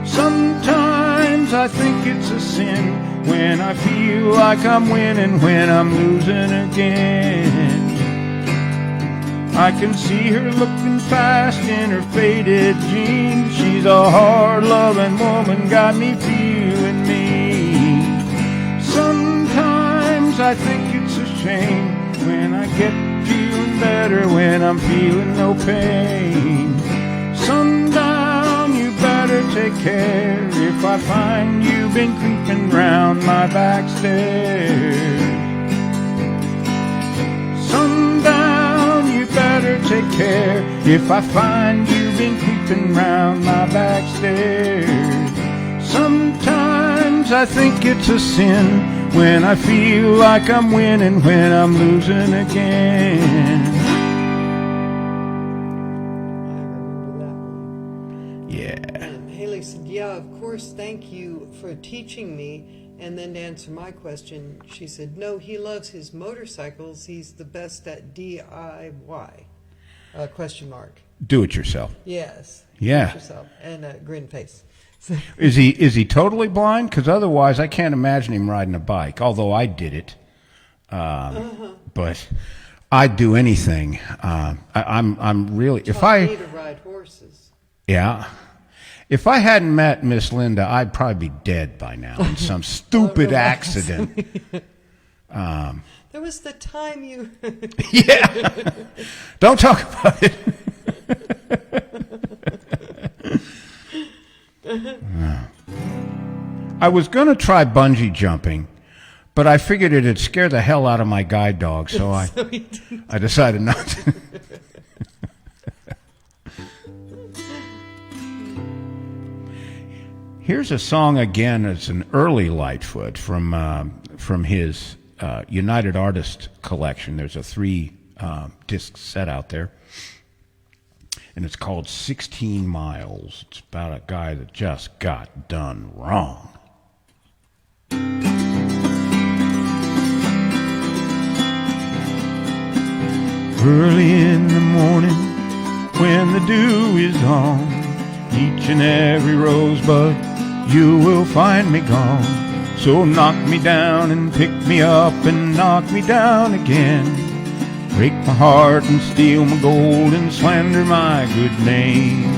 Sometimes I think it's a sin when I feel like I'm winning when I'm losing again. I can see her looking fast in her faded jeans. She's a hard-loving woman, got me feeling mean. Sometimes I think it's a shame when I get feeling better when I'm feeling no pain. Sundown, you better take care if I find you've been creeping round my back stairs. Sundown, you better take care if I find you've been creeping round my back stairs. Sometimes I think it's a sin when I feel like I'm winning when I'm losing again. I remember that one. Yeah. And Haley said, yeah, of course, thank you for teaching me. And then to answer my question, she said, no, he loves his motorcycles. He's the best at DIY. Question mark. Do it yourself. Yes. Yeah. Do it yourself. And a grin face. So, Is he totally blind? Because otherwise, I can't imagine him riding a bike. Although I did it, but I'd do anything. I'm really, if Taught me I, to ride horses. yeah. If I hadn't met Miss Linda, I'd probably be dead by now in some stupid accident. There was the time you. Yeah. Don't talk about it. I was going to try bungee jumping, but I figured it'd scare the hell out of my guide dog, so I decided not to. Here's a song again. It's an early Lightfoot from his United Artists collection. There's a 3-disc set out there, and it's called 16 Miles. It's about a guy that just got done wrong. Early in the morning, when the dew is on, each and every rosebud you will find me gone. So knock me down and pick me up and knock me down again. Break my heart and steal my gold and slander my good name.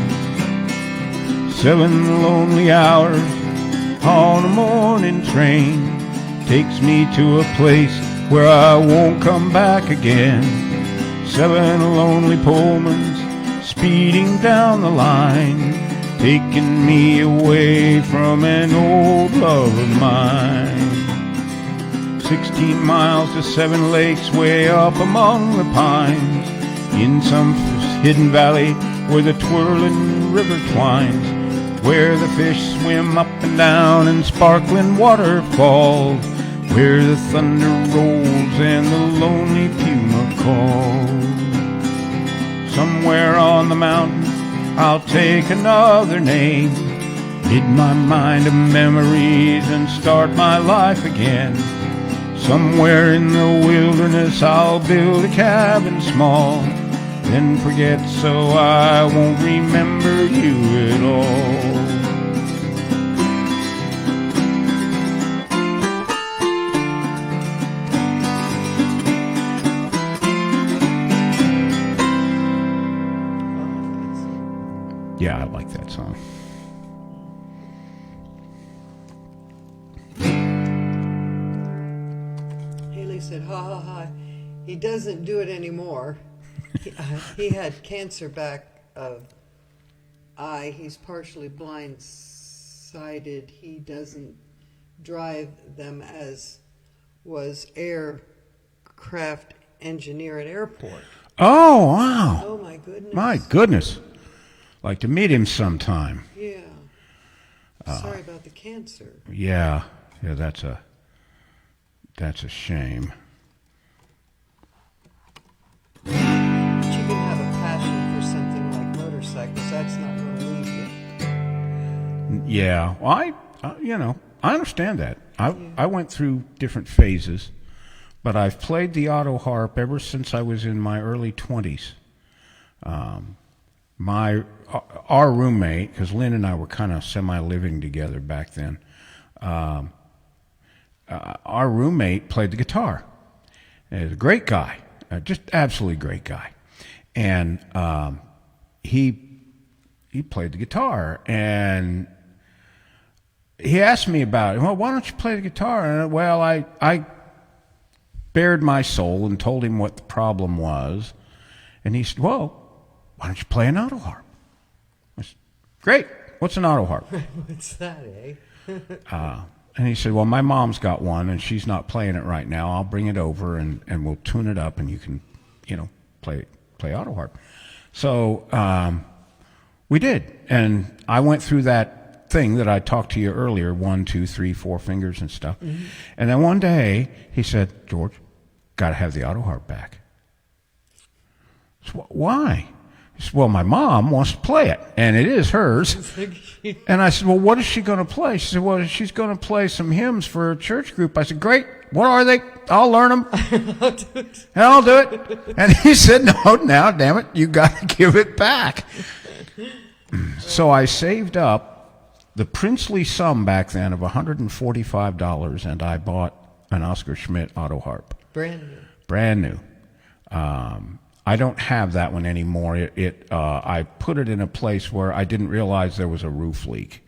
7 lonely hours on a morning train takes me to a place where I won't come back again. 7 lonely Pullmans speeding down the line, taking me away from an old love of mine. 16 miles to 7 lakes way up among the pines, in some hidden valley where the twirling river twines, where the fish swim up and down in sparkling waterfalls, where the thunder rolls and the lonely puma calls. Somewhere on the mountain I'll take another name, rid my mind of memories and start my life again. Somewhere in the wilderness I'll build a cabin small, then forget so I won't remember you at all. Yeah, I like that song. Haley said, ha ha ha. He doesn't do it anymore. He had cancer back of eye. He's partially blind-sided. He doesn't drive them as was aircraft engineer at airport. Oh, wow. Oh, my goodness. My goodness. Like to meet him sometime. Yeah. Sorry about the cancer. Yeah, that's a shame. But you can have a passion for something like motorcycles. That's not going to leave you. Yeah, well, I understand that. I went through different phases, but I've played the auto harp ever since I was in my early 20s. Our roommate, because Lynn and I were kind of semi-living together back then, our roommate played the guitar. He's a great guy, just absolutely great guy. And he played the guitar, and he asked me about it. Well, why don't you play the guitar? And well, I bared my soul and told him what the problem was, and he said, well, why don't you play an auto harp? I said, great. What's an auto harp? What's that, eh? And he said, well, my mom's got one, and she's not playing it right now. I'll bring it over, and we'll tune it up, and you can, play auto harp. So we did, and I went through that thing that I talked to you earlier, 1, 2, 3, 4 fingers and stuff. Mm-hmm. And then one day, he said, George, got to have the auto harp back. I said, why? He said, well, my mom wants to play it, and it is hers. And I said, well, what is she going to play? She said, well, she's going to play some hymns for a church group. I said, great. What are they? I'll learn them. And I'll do it. And he said, no, now, damn it, you got to give it back. So I saved up the princely sum back then of $145, and I bought an Oscar Schmidt auto harp. Brand new. Brand new. I don't have that one anymore. I put it in a place where I didn't realize there was a roof leak.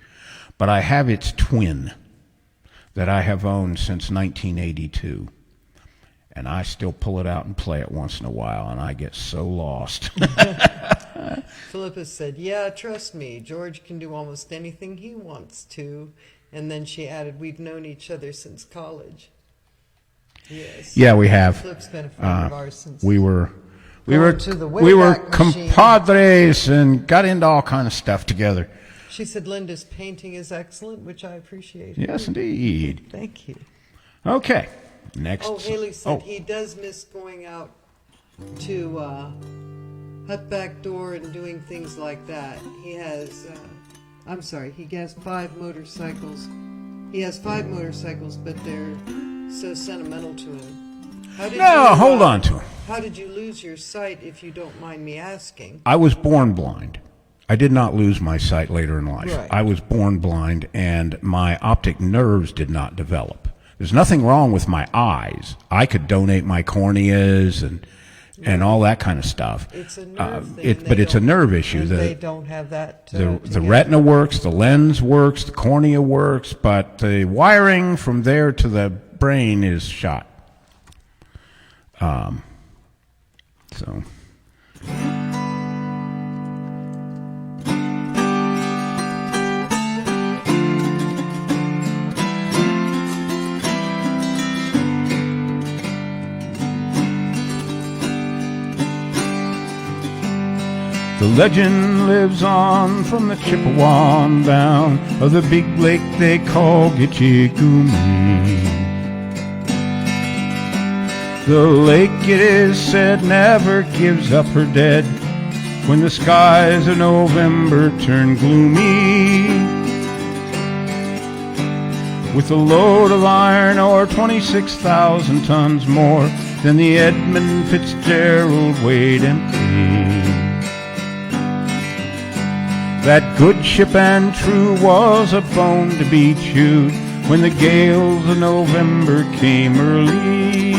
But I have its twin that I have owned since 1982. And I still pull it out and play it once in a while, and I get so lost. Philippa said, yeah, trust me, George can do almost anything he wants to. And then she added, we've known each other since college. Yes. Yeah, we have. Flip's been a friend of ours since. We were to the Wayback Machine. compadres and got into all kind of stuff together. She said Linda's painting is excellent, which I appreciate. Yes, indeed. Thank you. Okay, next. Oh, Haley said he does miss going out to Hut Back Door and doing things like that. He has, he has 5 motorcycles. He has 5 motorcycles, but they're so sentimental to him. Hold on to him. How did you lose your sight, if you don't mind me asking? I was born blind. I did not lose my sight later in life. Right. I was born blind, and my optic nerves did not develop. There's nothing wrong with my eyes. I could donate my corneas and all that kind of stuff. It's a nerve thing. But it's a nerve issue. They don't have that. The retina works, the lens works, the cornea works, but the wiring from there to the brain is shot. So. The legend lives on from the Chippewa on down of the big lake they call Gitche Gumee. The lake, it is said, never gives up her dead when the skies of November turn gloomy. With a load of iron ore 26,000 tons more than the Edmund Fitzgerald weighed empty. That good ship and true was a bone to be chewed when the gales of November came early.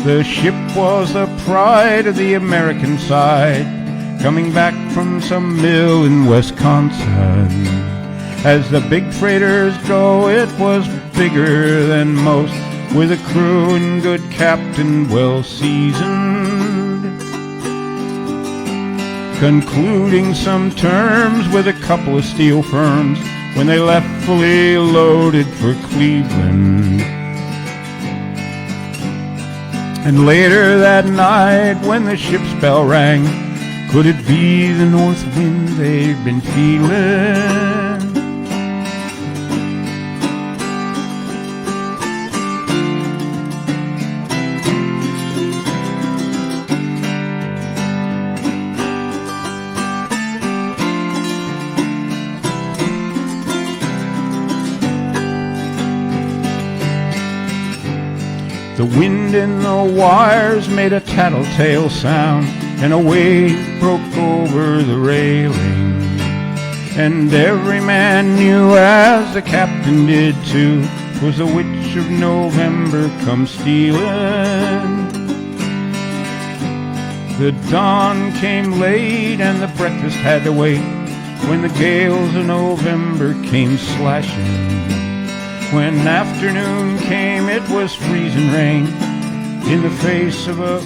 The ship was the pride of the American side, coming back from some mill in Wisconsin. As the big freighters go, it was bigger than most, with a crew and good captain well seasoned. Concluding some terms with a couple of steel firms when they left fully loaded for Cleveland. And later that night when the ship's bell rang, could it be the north wind they'd been feeling? The wind in the wires made a tattletale sound, and a wave broke over the railing. And every man knew, as the captain did too, 'twas the witch of November come stealing. The dawn came late and the breakfast had to wait when the gales of November came slashing. When afternoon came, it was freezing rain in the face of a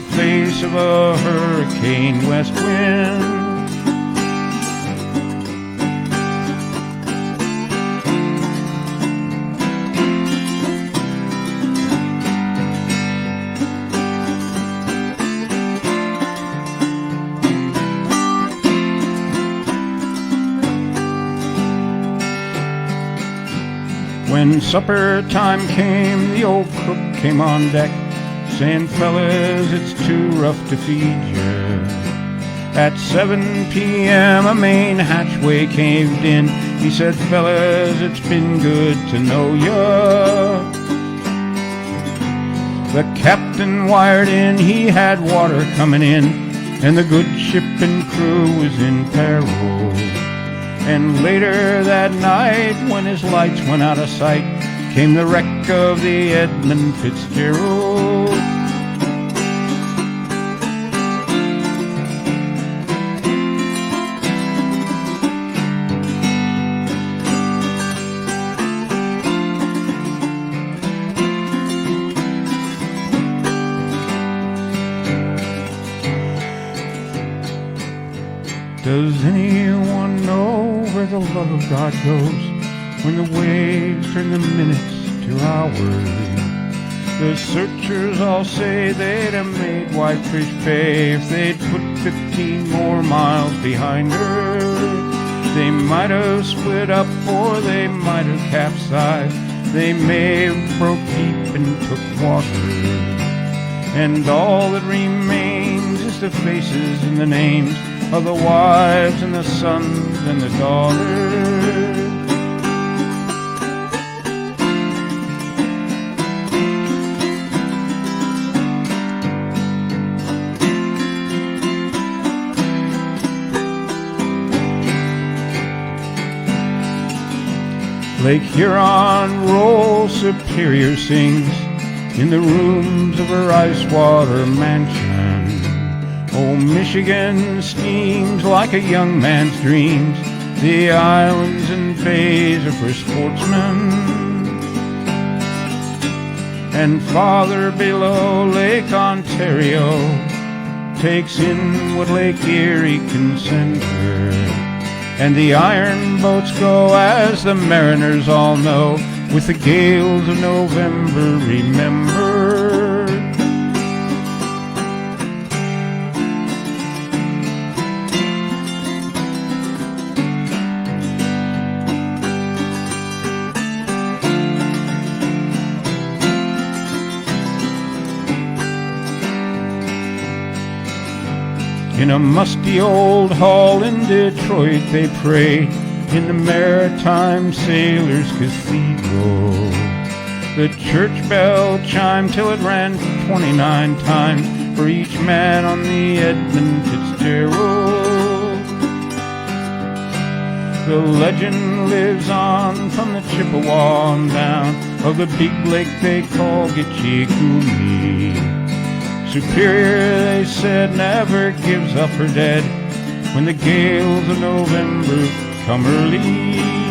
hurricane west wind. When supper time came, the old cook came on deck, saying, fellas, it's too rough to feed you. At 7 p.m. a main hatchway caved in. He said, fellas, it's been good to know ya. The captain wired in, he had water coming in, and the good ship and crew was in peril. And later that night, when his lights went out of sight, came the wreck of the Edmund Fitzgerald. love of God goes when the waves turn the minutes to hours. The searchers all say they'd have made Whitefish Bay if they'd put 15 more miles behind her. They might have split up or they might have capsized. They may have broke deep and took water. And all that remains is the faces and the names of the wives and the sons and the daughters. Lake Huron rolls, Superior sings in the rooms of her ice-water mansion. Old Michigan steams like a young man's dreams. The islands and bays are for sportsmen. And farther below, Lake Ontario takes in what Lake Erie can send her. And the iron boats go, as the mariners all know, with the gales of November, remember. In a musty old hall in Detroit they prayed in the Maritime Sailors' Cathedral. The church bell chimed till it rang 29 times for each man on the Edmund Fitzgerald. The legend lives on from the Chippewa on down of the big lake they call Gitche-Gumee. Superior, they said, never gives up her dead when the gales of November come early.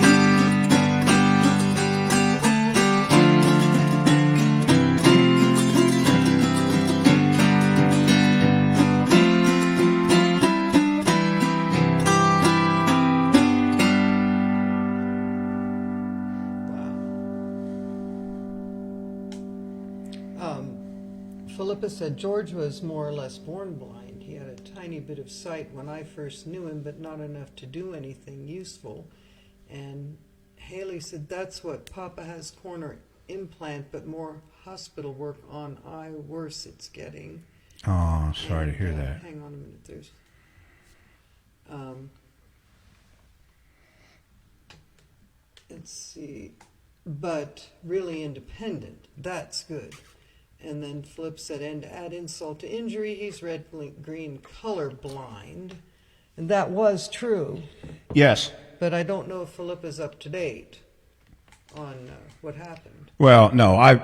Philippa said George was more or less born blind. He had a tiny bit of sight when I first knew him, but not enough to do anything useful. And Haley said that's what Papa has, corner implant, but more hospital work on eye, worse it's getting. Oh, sorry to hear that. Hang on a minute. There's let's see, but really independent. That's good. And then Flip said, and to add insult to injury, he's red, green, color blind. And that was true. Yes. But I don't know if Philippa's up to date on what happened. Well, no.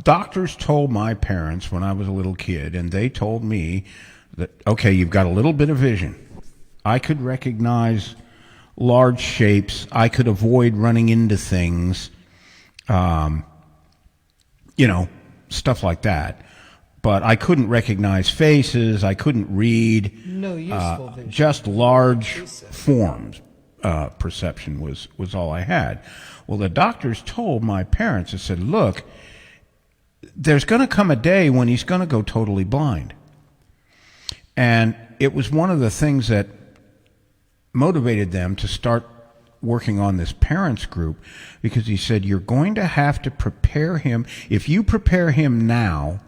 Doctors told my parents when I was a little kid, and they told me that, okay, you've got a little bit of vision. I could recognize large shapes. I could avoid running into things. Stuff like that. But I couldn't recognize faces. I couldn't read. No useful vision. Just large forms. Perception was all I had. Well, the doctors told my parents, they said, look, there's going to come a day when he's going to go totally blind. And it was one of the things that motivated them to start working on this parents group, because he said, you're going to have to prepare him. If you prepare him now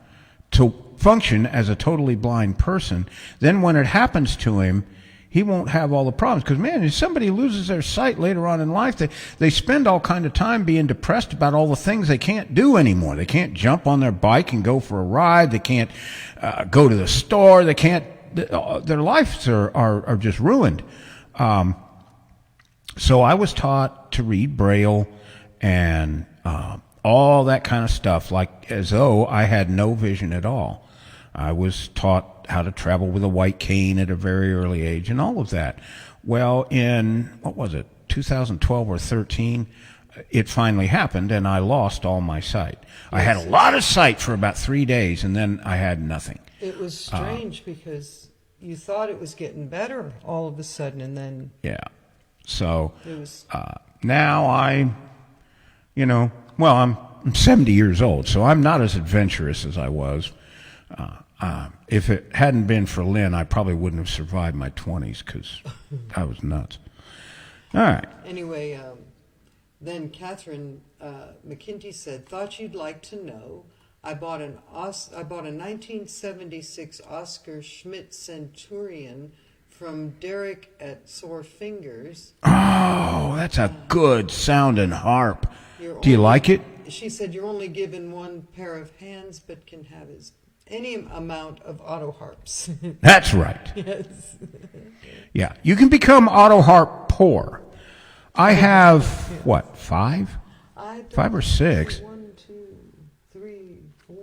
to function as a totally blind person, then when it happens to him, he won't have all the problems. Because, man, if somebody loses their sight later on in life, they spend all kind of time being depressed about all the things they can't do anymore. They can't jump on their bike and go for a ride. They can't go to the store. They can't. Their lives are just ruined. So I was taught to read Braille and all that kind of stuff, like as though I had no vision at all. I was taught how to travel with a white cane at a very early age and all of that. Well, in, 2012 or 13, it finally happened, and I lost all my sight. I had a lot of sight for about 3 days, and then I had nothing. It was strange because you thought it was getting better all of a sudden, and then... Yeah. So It was now I'm 70 years old, so I'm not as adventurous as I was. If it hadn't been for Lynn, I probably wouldn't have survived my 20s because I was nuts. All right. anyway. Then Catherine McKinty said, "Thought you'd like to know. I bought a 1976 Oscar Schmidt Centurion from Derek at Sore Fingers." Oh, that's a good sounding harp. You're Do you only- like it? She said, "You're only given one pair of hands, but can have any amount of auto harps." That's right. Yes. Yeah, you can become auto harp poor. I have, what, 5? I don't 5 or 6. 1, 2, 3, 4,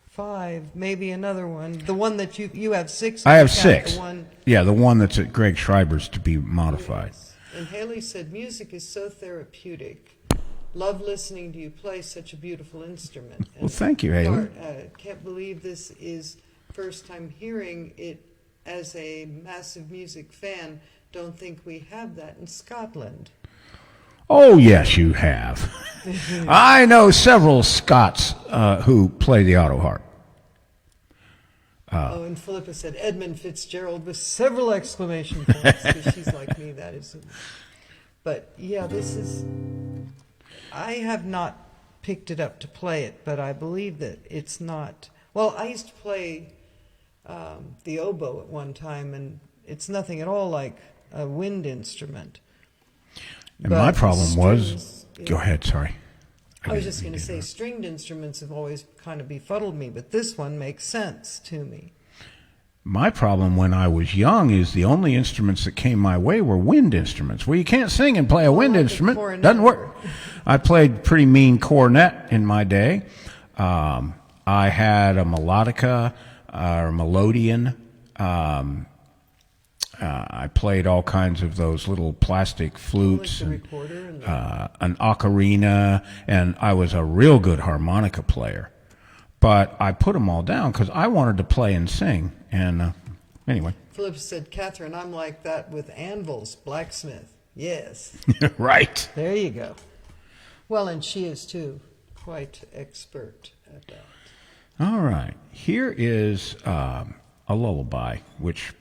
5, maybe another one. The one that you have 6. I have You count 6. The one. Yeah, the one that's at Greg Schreiber's to be modified. Yes. And Haley said, "Music is so therapeutic. Love listening to you play such a beautiful instrument." Well, thank you, Haley. Can't believe this is first time hearing it as a massive music fan. Don't think we have that in Scotland. Oh, yes, you have. I know several Scots who play the auto harp. And Philippa said Edmund Fitzgerald with several exclamation points because she's like me. That is, but yeah, this is. I have not picked it up to play it, but I believe that it's not. Well, I used to play the oboe at one time, and it's nothing at all like a wind instrument. And my But problem was. strings, Go ahead, sorry. I was just going to say, stringed instruments have always kind of befuddled me, but this one makes sense to me. My problem when I was young is the only instruments that came my way were wind instruments. Well, you can't sing and play a wind like the instrument. cornet. Doesn't work. I played pretty mean cornet in my day. I had a melodica or melodeon. I played all kinds of those little plastic flutes Like the and recorder and an ocarina, and I was a real good harmonica player. But I put them all down because I wanted to play and sing. And anyway. Philip said, "Catherine, I'm like that with anvils, blacksmith." Yes, Right. there you go. Well, and she is too, quite expert at that. All right. Here is a lullaby, which,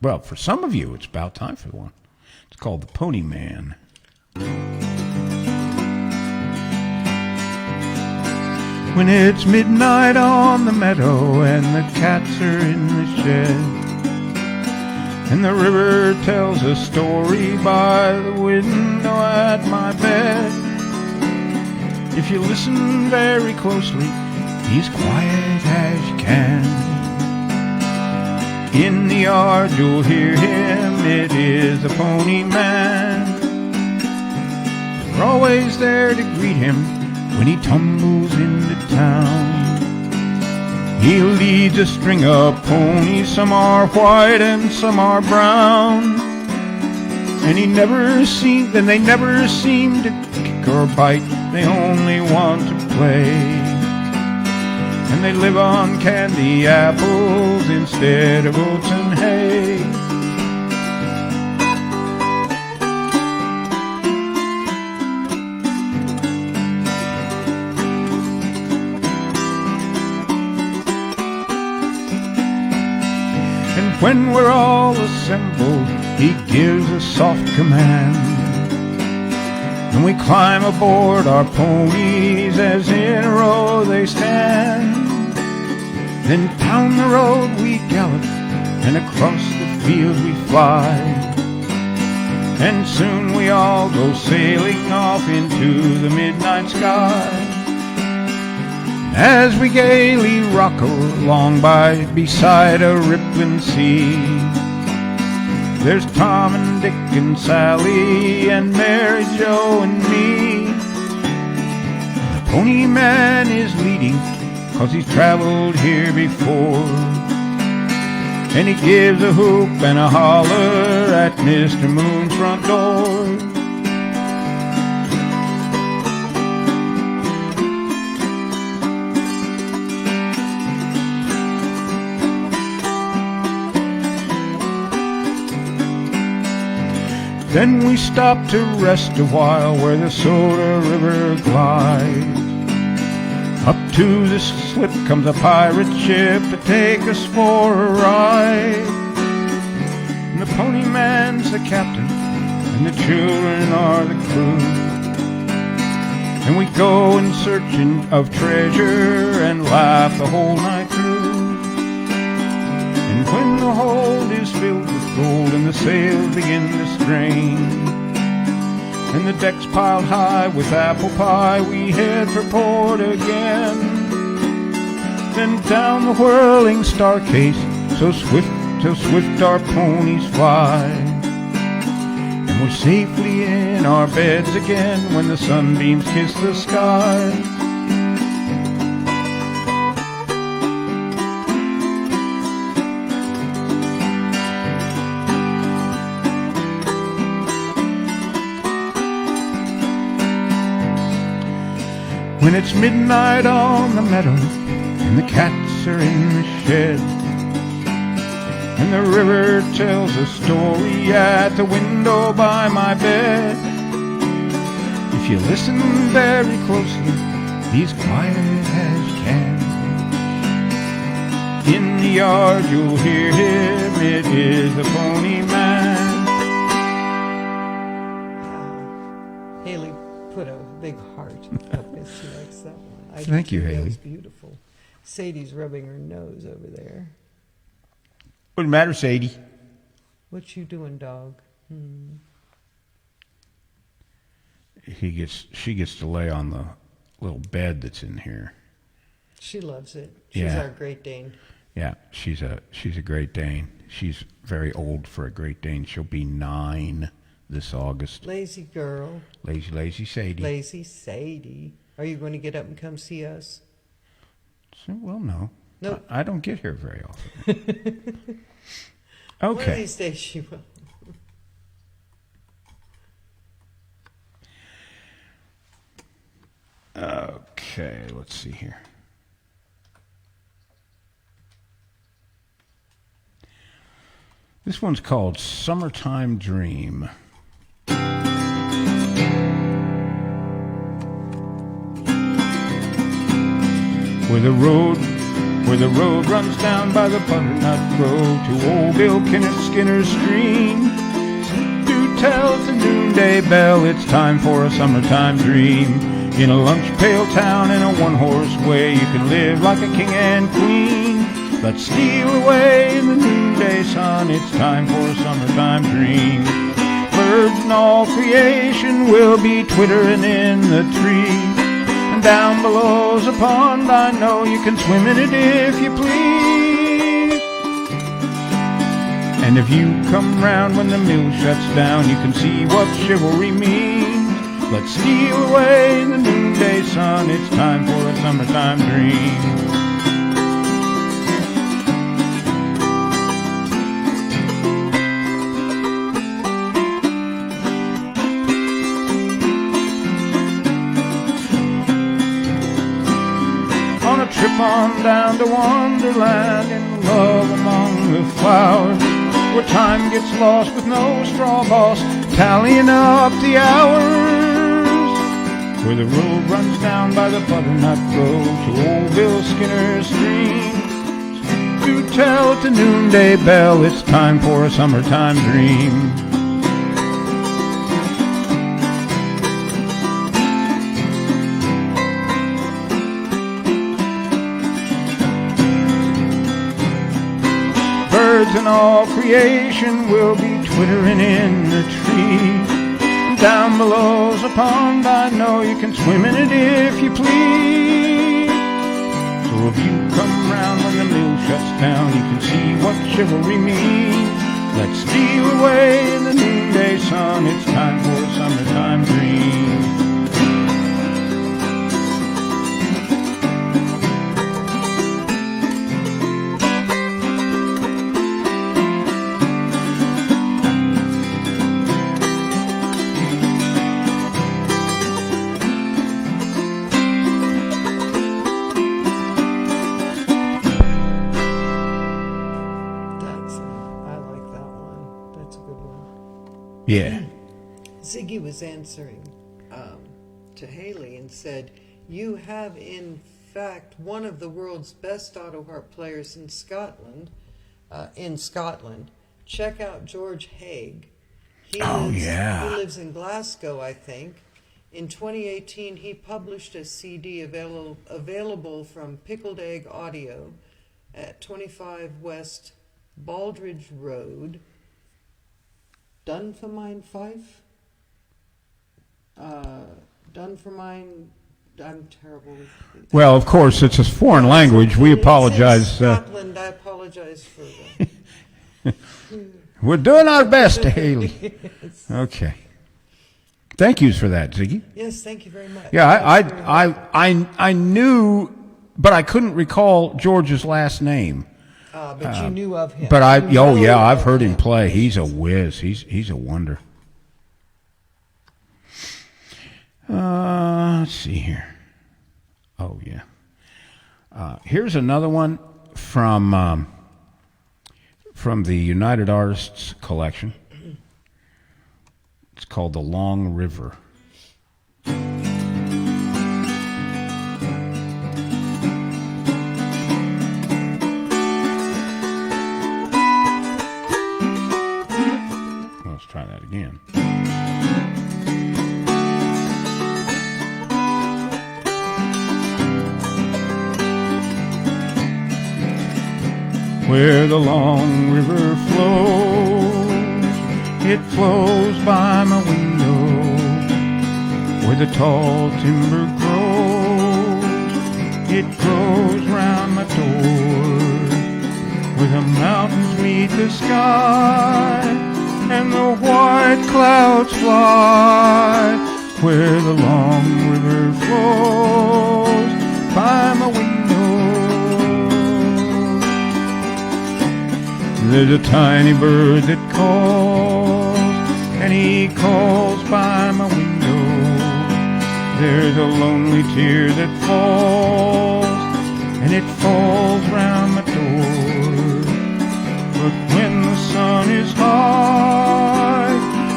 well, for some of you, it's about time for one. It's called The Pony Man. When it's midnight on the meadow and the cats are in the shed, and the river tells a story by the window at my bed, if you listen very closely, he's quiet as you can. In the yard you'll hear him, it is the Pony Man. We're always there to greet him when he tumbles into town. He leads a string of ponies, some are white and some are brown. And they never seem to kick or bite, they only want to play. And they live on candy apples instead of oats and hay. And when we're all assembled, he gives a soft command, and we climb aboard our ponies as in a row they stand. Then down the road we gallop, and across the fields we fly, and soon we all go sailing off into the midnight sky. As we gaily rock along beside a rippling sea, there's Tom and Dick and Sally and Mary Jo and me. The Pony Man is leading, 'cause he's traveled here before, and he gives a whoop and a holler at Mr. Moon's front door. Then we stop to rest a while where the Soda River glides. Up to the slip comes a pirate ship to take us for a ride. And the pony man's the captain, and the children are the crew. And we go in search of treasure and laugh the whole night through. And when the hold is filled with gold and the sails begin to strain, and the deck's piled high with apple pie, we head for port again. Then down the whirling staircase, so swift our ponies fly. And we're safely in our beds again when the sunbeams kiss the sky. When it's midnight on the meadow and the cats are in the shed, and the river tells a story at the window by my bed, if you listen very closely, he's quiet as can. In the yard you'll hear him, it is the Pony Man. Haley put a big heart up if she likes that one. I Thank think you, that Haley. was beautiful. Sadie's rubbing her nose over there. What's the matter, Sadie? What you doing, dog? She gets to lay on the little bed that's in here. She loves it. She's Yeah. our Great Dane. Yeah, she's a Great Dane. She's very old for a Great Dane. She'll be 9 this August. Lazy girl. Lazy Sadie. Lazy Sadie. Are you going to get up and come see us? So, well, no. Nope. I don't get here very often. One of Okay. these days she will. Okay, let's see here. This one's called Summertime Dream. Where the road runs down by the butternut grove to old Bill Kenneth Skinner's stream. Do tell the noonday bell it's time for a summertime dream. In a lunch pail town in a one-horse way, you can live like a king and queen. Let's steal away in the noonday sun, it's time for a summertime dream. Birds and all creation will be twittering in the trees. And down below's a pond, I know you can swim in it if you please. And if you come round when the mill shuts down, you can see what chivalry means. Let's steal away in the noonday sun, it's time for a summertime dream. On a trip on down to Wonderland in love among the flowers, where time gets lost with no straw boss tallying up the hours. Where the road runs down by the butternut grove to old Bill Skinner's stream. To tell at the noonday bell it's time for a summertime dream. Birds and all creation will be twittering in the trees. Down below's a pond, I know you can swim in it if you please. So if you come round when the mill shuts down, you can see what chivalry means. Let's steal away in the noonday sun, it's time for a summertime dream. I like that one. That's a good one. Yeah. Ziggy was answering to Haley and said, "You have in fact one of the world's best auto harp players in Scotland. Check out George Haig. He lives in Glasgow, I think. In 2018, he published a CD available from Pickled Egg Audio at 25 West Baldridge Road, Dunfermline, Fife. Dunfermline. I'm terrible with. Well, of course, it's a foreign language. We apologize. It's in Scotland. I apologize for that. We're doing our best, Haley. Okay. Thank you for that, Ziggy. Yes, thank you very much. Yeah, I knew, but I couldn't recall George's last name. But you knew of him. But I've heard him play. He's a whiz. He's a wonder. Let's see here. Oh yeah. Here's another one from the United Artists collection. It's called The Long River. Let's try that again. Where the long river flows, it flows by my window. Where the tall timber grows, it grows round my door. Where the mountains meet the sky, and the white clouds fly. Where the long river flows by my window. There's a tiny bird that calls, and he calls by my window. There's a lonely tear that falls, and it falls round my door. But when the sun is high,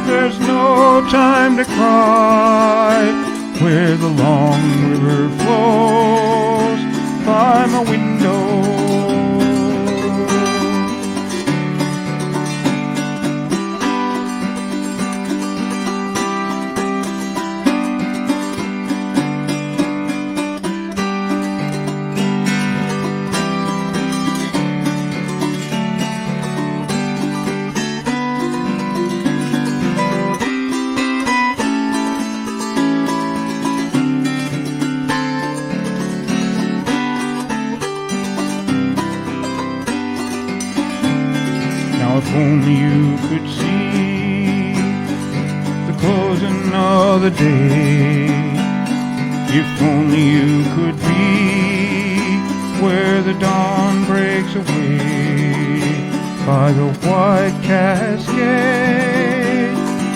there's no time to cry. Where the long river flows by my window. If only you could see the closing of the day. If only you could be where the dawn breaks away by the white cascade,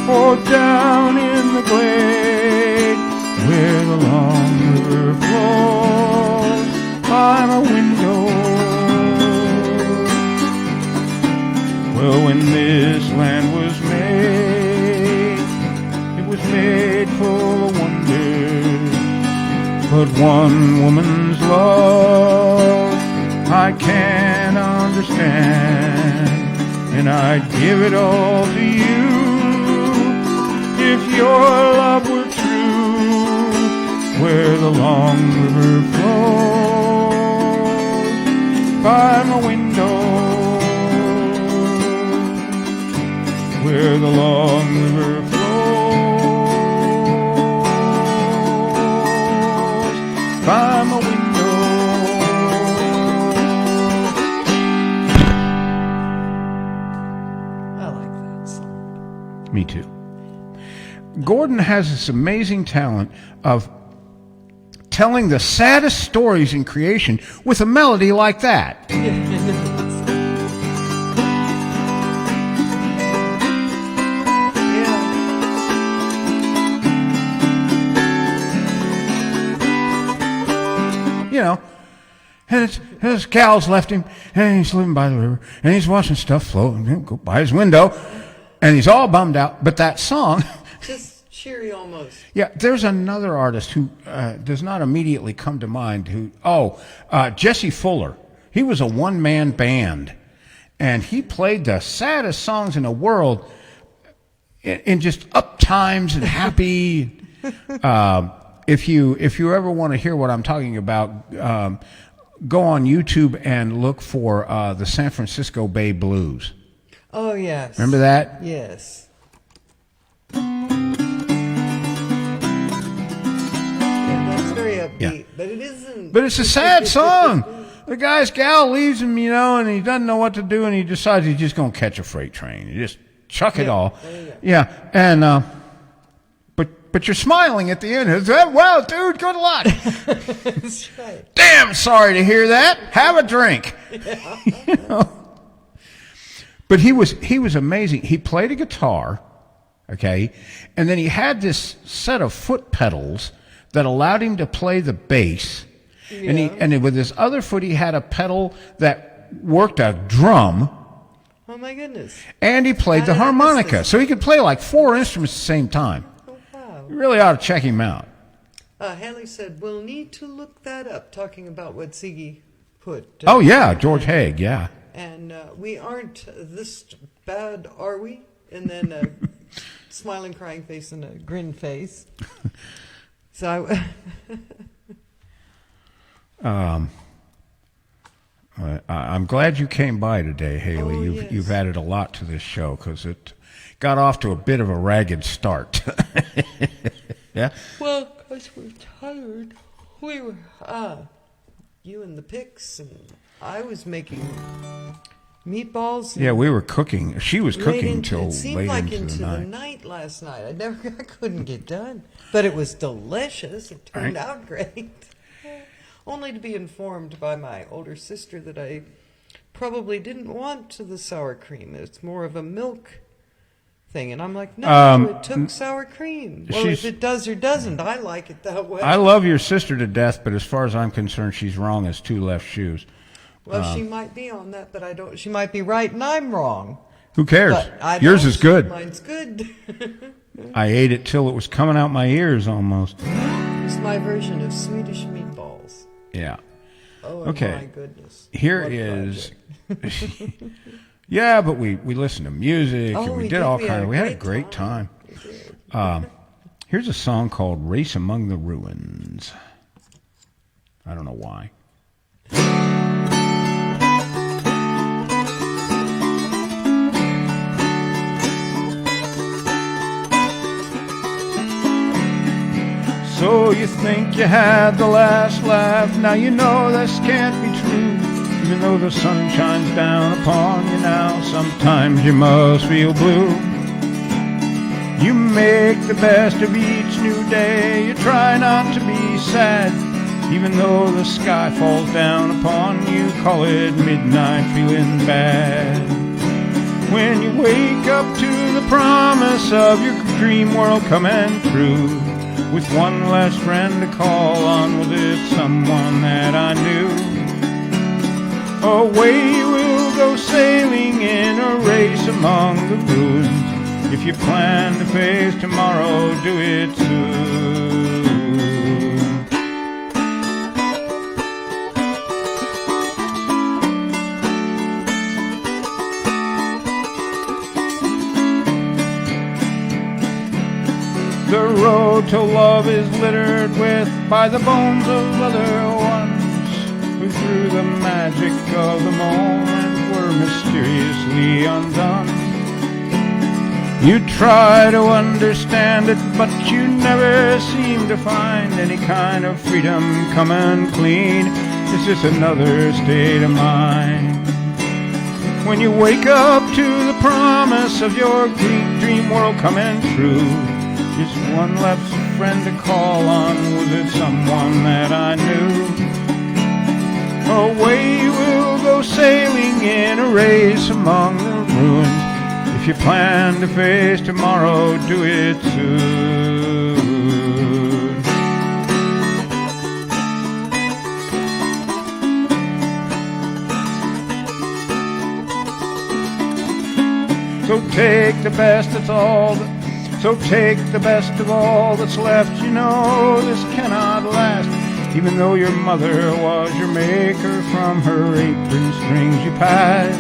or down in the glade where the long river flows by my window. Well, when this land was made, it was made full of wonders. But one woman's love I can't understand, and I'd give it all to you if your love were true. Where the long river flows by my window. Where the long river flows by my window. I like that song. Me too. Gordon has this amazing talent of telling the saddest stories in creation with a melody like that. You know, and his cows left him, and he's living by the river, and he's watching stuff float and go by his window, and he's all bummed out. But that song, cheery almost. Yeah, there's another artist who does not immediately come to mind. Jesse Fuller. He was a one-man band, and he played the saddest songs in the world in just up times and happy. If you ever want to hear what I'm talking about, go on YouTube and look for the San Francisco Bay Blues. Oh, yes. Remember that? Yes. Very upbeat, Yeah. but it isn't. But it's a sad song. The guy's gal leaves him, and he doesn't know what to do, and he decides he's just going to catch a freight train. He just chuck it all. Yeah, and but you're smiling at the end. It's, well, dude, good luck. That's right. Damn, sorry to hear that. Have a drink. Yeah. But he was amazing. He played a guitar, okay, and then he had this set of foot pedals that allowed him to play the bass. Yeah. And with his other foot, he had a pedal that worked a drum. Oh my goodness! And he played the harmonica, so he could play like 4 instruments at the same time. Oh wow! You really ought to check him out. Haley said, "We'll need to look that up." Talking about what Ziggy put. Oh yeah, George Haig, yeah. And we aren't this bad, are we? And then a smiling, crying face and a grin face. So I'm glad you came by today, Haley. Oh, you've yes. you've added a lot to this show because it got off to a bit of a ragged start. Yeah. well, because we're tired. We were you and the pics, and I was making meatballs. Yeah, we were cooking. She was late cooking into- till it seemed late like into the night. night last night. I couldn't get done, but it was delicious. It turned Right. out great. Only to be informed by my older sister that I probably didn't want the sour cream. It's more of a milk thing, and I'm like, no, it took sour cream. Well, if she's- it does or doesn't, I like it that way. I love your sister to death, but as far as I'm concerned, she's wrong as 2 left shoes. Well, she might be on that, but I don't. She might be right, and I'm wrong. Who cares? But I Yours don't. is good. Mine's good. I ate it till it was coming out my ears almost. It's my version of Swedish meatballs. Yeah. Oh, and Okay. my goodness. Here What is. project. Yeah, but we listened to music Oh, and we we did did. all We kinds. had a We had a great great time. We did. Here's a song called "Race Among the Ruins." I don't know why. So you think you had the last laugh, now you know this can't be true. Even though the sun shines down upon you now, sometimes you must feel blue. You make the best of each new day, you try not to be sad. Even though the sky falls down upon you, call it midnight feeling bad. When you wake up to the promise of your dream world coming true, with one last friend to call on, was it someone that I knew? Away we'll go sailing in a race among the ruins. If you plan to face tomorrow, do it soon. The road to love is littered with by the bones of other ones who through the magic of the moment were mysteriously undone. You try to understand it, but you never seem to find any kind of freedom coming clean. It's just another state of mind. When you wake up to the promise of your dream world coming true, just one left friend to call on, was it someone that I knew? Away we'll go sailing in a race among the ruins. If you plan to face tomorrow, do it soon. So take the best, that's all So take the best of all that's left. You know this cannot last. Even though your mother was your maker, from her apron strings you passed.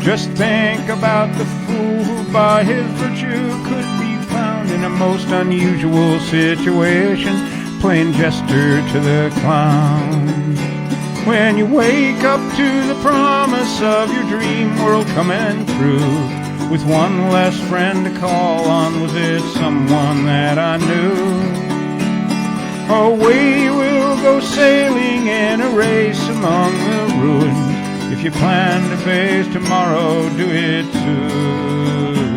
Just think about the fool who by his virtue could be found in a most unusual situation, playing jester to the clown. When you wake up to the promise of your dream world coming true, with one less friend to call on, was it someone that I knew? Away we'll go sailing in a race among the ruins. If you plan to face tomorrow, do it soon.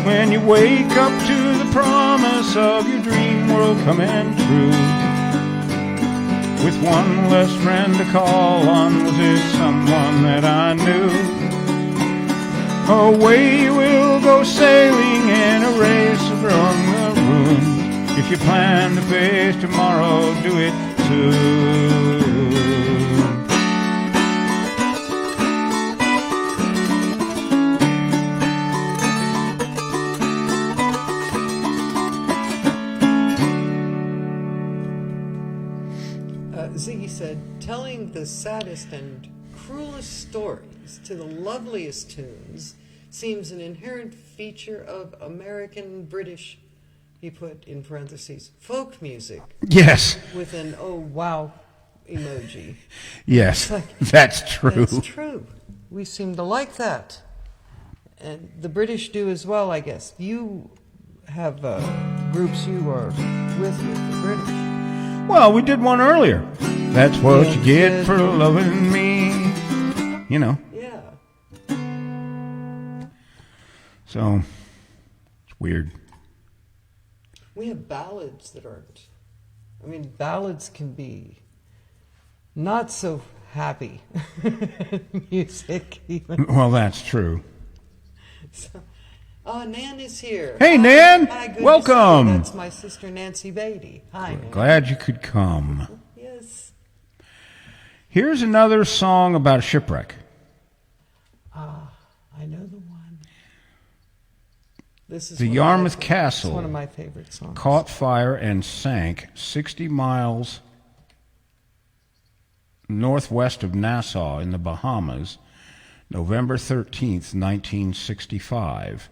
When you wake up to the promise of your dream world coming true, with one less friend to call on, was it someone that I knew? Away we'll go sailing in a race among the ruins. If you plan to face tomorrow, do it soon. Ziggy said, telling the saddest and cruelest stories to the loveliest tunes seems an inherent feature of American British, he put in parentheses, folk music, Yes, with an oh wow emoji. yes, Like, that's true. That's true. We seem to like that. And the British do as well, I guess. You have groups you are with the British. Well, we did one earlier. That's what Yeah, you get yeah. for loving me. You know, Yeah. so it's weird. We have ballads that aren't. I mean, ballads can be not so happy music, even. Well, that's true. So, oh, Nan is here. Hey, Hi. Nan. Hi, good to see you. Welcome. That's my sister Nancy Beatty. Hi, Nan. Glad you could come. Yes. Here's another song about a shipwreck. Ah, I know the one. This is The one of Yarmouth my- Castle It's one of my favorite songs. Caught fire and sank 60 miles northwest of Nassau in the Bahamas, November 13th, 1965.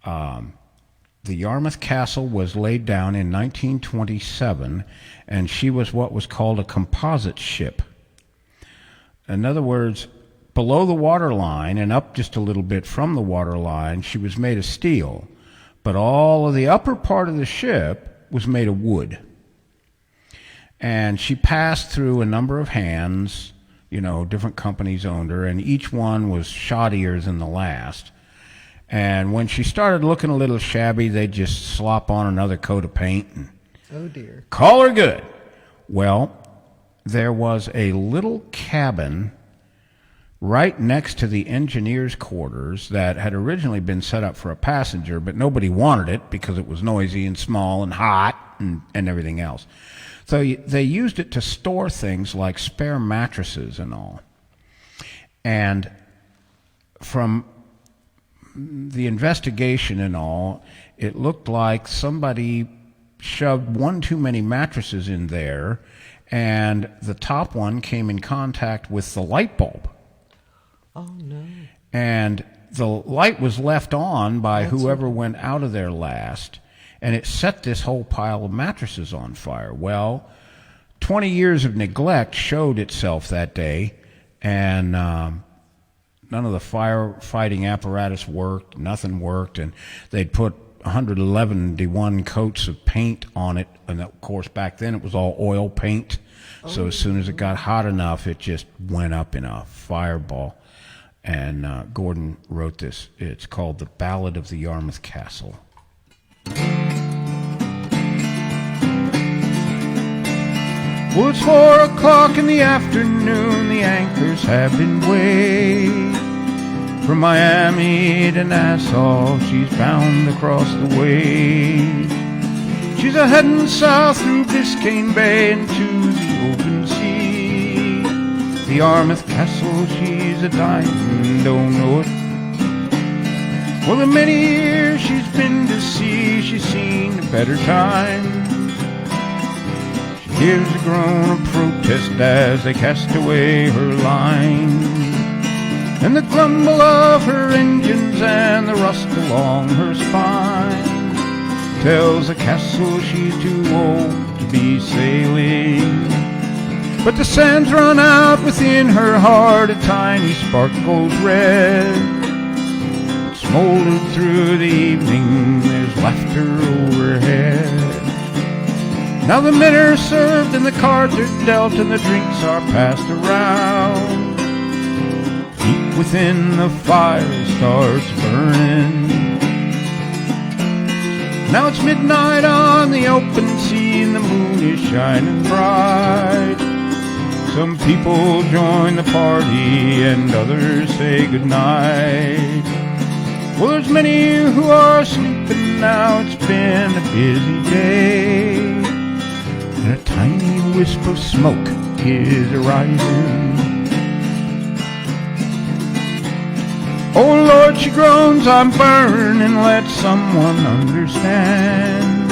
The Yarmouth Castle was laid down in 1927, and she was what was called a composite ship. In other words, below the waterline and up just a little bit from the waterline, she was made of steel, but all of the upper part of the ship was made of wood. And she passed through a number of hands, you know, different companies owned her, and each one was shoddier than the last. And when she started looking a little shabby, they'd just slop on another coat of paint and Oh, dear. call her good. Well, there was a little cabin right next to the engineer's quarters that had originally been set up for a passenger, but nobody wanted it because it was noisy and small and hot and everything else. So they used it to store things like spare mattresses and all. And from the investigation and all, it looked like somebody shoved one too many mattresses in there, and the top one came in contact with the light bulb. Oh, no. And the light was left on by whoever went out of there last, and it set this whole pile of mattresses on fire. Well, 20 years of neglect showed itself that day, and none of the firefighting apparatus worked, nothing worked, and they'd put 111 coats of paint on it, and of course back then it was all oil paint, so as soon as it got hot enough, it just went up in a fireball. And Gordon wrote this. It's called The Ballad of the Yarmouth Castle. Well, it's 4 o'clock in the afternoon, the anchors have been weighed. From Miami to Nassau, she's bound across the waves. She's a-heading south through Biscayne Bay into the open sea. the Yarmouth Castle, she's a dying, don't know it. Well, in many years she's been to sea, she's seen a better time. She gives a groan of protest as they cast away her line. And the grumble of her engines and the rust along her spine tells the castle she's too old to be sailing. But the sands run out within her heart, a tiny spark goes red. It smoldered through the evening, there's laughter overhead. Now the men are served and the cards are dealt and the drinks are passed around. Deep within the fire starts burning. Now it's midnight on the open sea and the moon is shining bright. Some people join the party and others say goodnight. Well, there's many who are sleeping now, it's been a busy day. And a tiny wisp of smoke is arising. Oh Lord, she groans, I'm burning, let someone understand.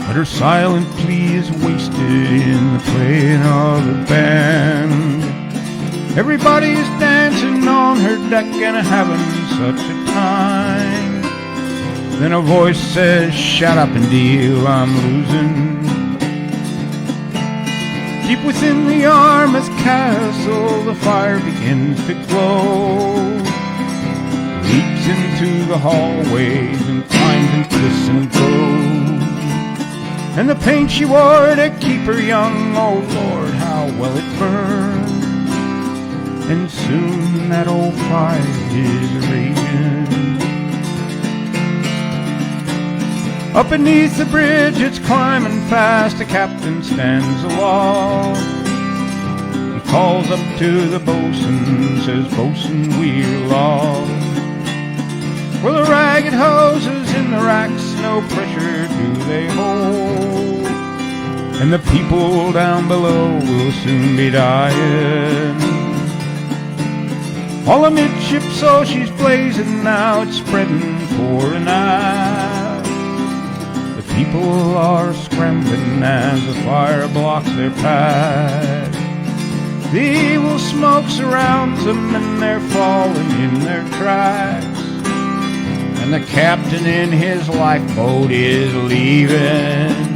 But her silent plea is wasted in the playing of the band. Everybody's dancing on her deck and having such a time. Then a voice says, shut up and deal, I'm losing. Deep within the Yarmouth Castle, the fire begins to glow. Leaps into the hallways and climbs and twists and goes. And the paint she wore to keep her young, oh Lord, how well it burns. And soon that old fire is raging. Up beneath the bridge it's climbing fast, the captain stands aloft. He calls up to the bosun, says, bosun, we're lost. Well, the ragged hoses in the racks, no pressure do they hold. And the people down below will soon be dying. All amidship, so she's blazing now, it's spreading, pouring out. The people are scrambling as the fire blocks their path. The evil smoke surrounds them and they're falling in their tracks. And the captain in his lifeboat is leaving.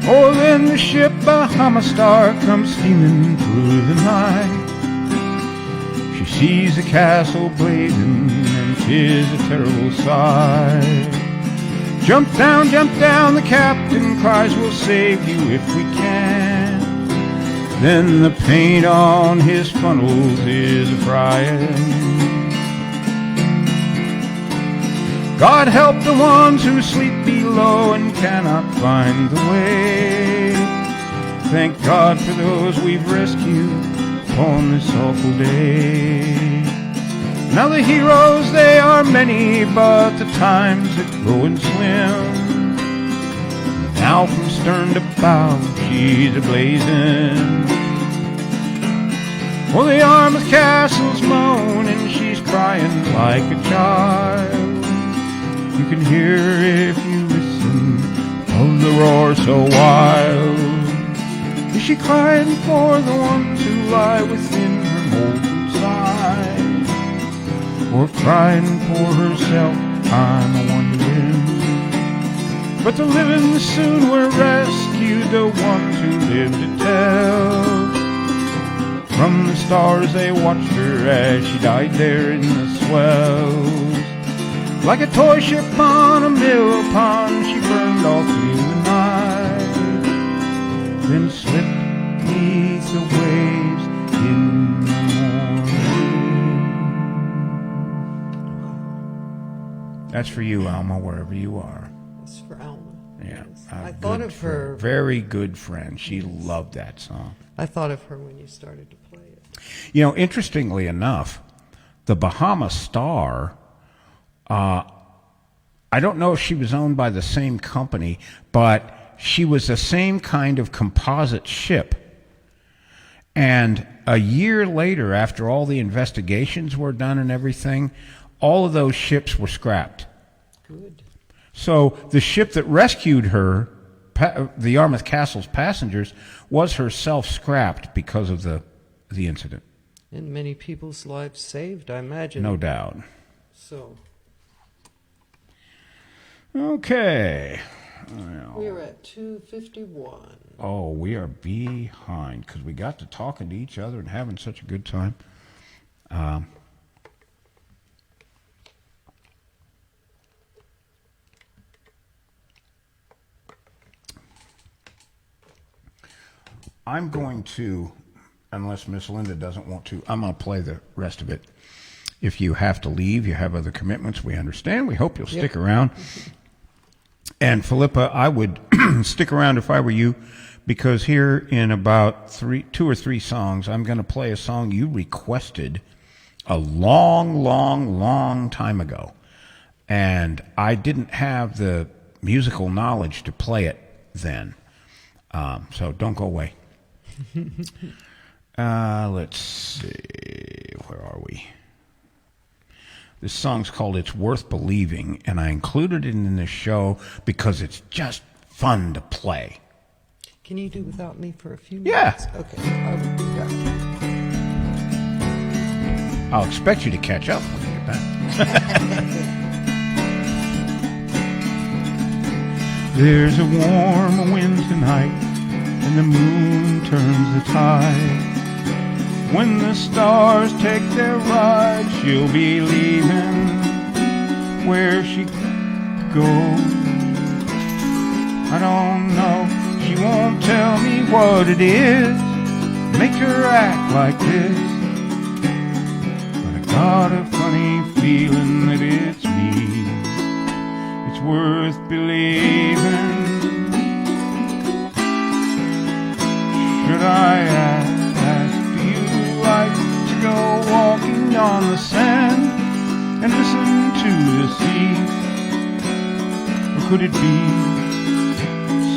Oh, then the ship Bahama Star comes steaming through the night. She sees the castle blazing, and 'tis a terrible sight. Jump down, the captain cries, we'll save you if we can. Then the paint on his funnels is a-frying. God help the ones who sleep below and cannot find the way. Thank God for those we've rescued on this awful day. Now the heroes, they are many, but the times are growing slim. Now from stern to bow, she's a-blazing. Well, the Yarmouth Castle's moaning, she's crying like a child. You can hear if you listen of the roar so wild. Is she crying for the ones who lie within her molten side? Or crying for herself, I'm a-wondering. But the living soon were rescued, the ones who lived to tell. From the stars they watched her as she died there in the swells. Like a toy ship on a mill pond, she burned all through the night, then slipped beneath the waves in the morning. That's for you, Alma, wherever you are. It's for Alma. Yeah, Yes. a I thought good of her. friend. Very good friend. She loved that song. I thought of her when you started to play it. You know, interestingly enough, the Bahama Star, I don't know if she was owned by the same company, but she was the same kind of composite ship. And a year later, after all the investigations were done and everything, all of those ships were scrapped. Good. So the ship that rescued her, the Yarmouth Castle's passengers, was herself scrapped because of the incident. And many people's lives saved, I imagine. No doubt. So Okay. Well, we're at 2:51. oh, we are behind because we got to talking to each other and having such a good time. I'm going to, unless Miss Linda doesn't want to, I'm going to play the rest of it. If you have to leave, you have other commitments, we understand. We hope you'll stick around. And Philippa, I would stick around if I were you, because here in about 2 or 3 songs, I'm going to play a song you requested a long, long, long time ago. And I didn't have the musical knowledge to play it then. So don't go away. Let's see. Where are we? This song's called It's Worth Believing, and I included it in this show because it's just fun to play. Can you do without me for a few Yeah. minutes? Okay, I will do that. I'll expect you to catch up when you get back. There's a warm wind tonight, and the moon turns the tide. When the stars take their ride, she'll be leaving where she goes. I don't know, she won't tell me what it is, makes her act like this. But I got a funny feeling that it's me. It's worth believing. Should I ask, do you like to go walking on the sand and listen to the sea? Or could it be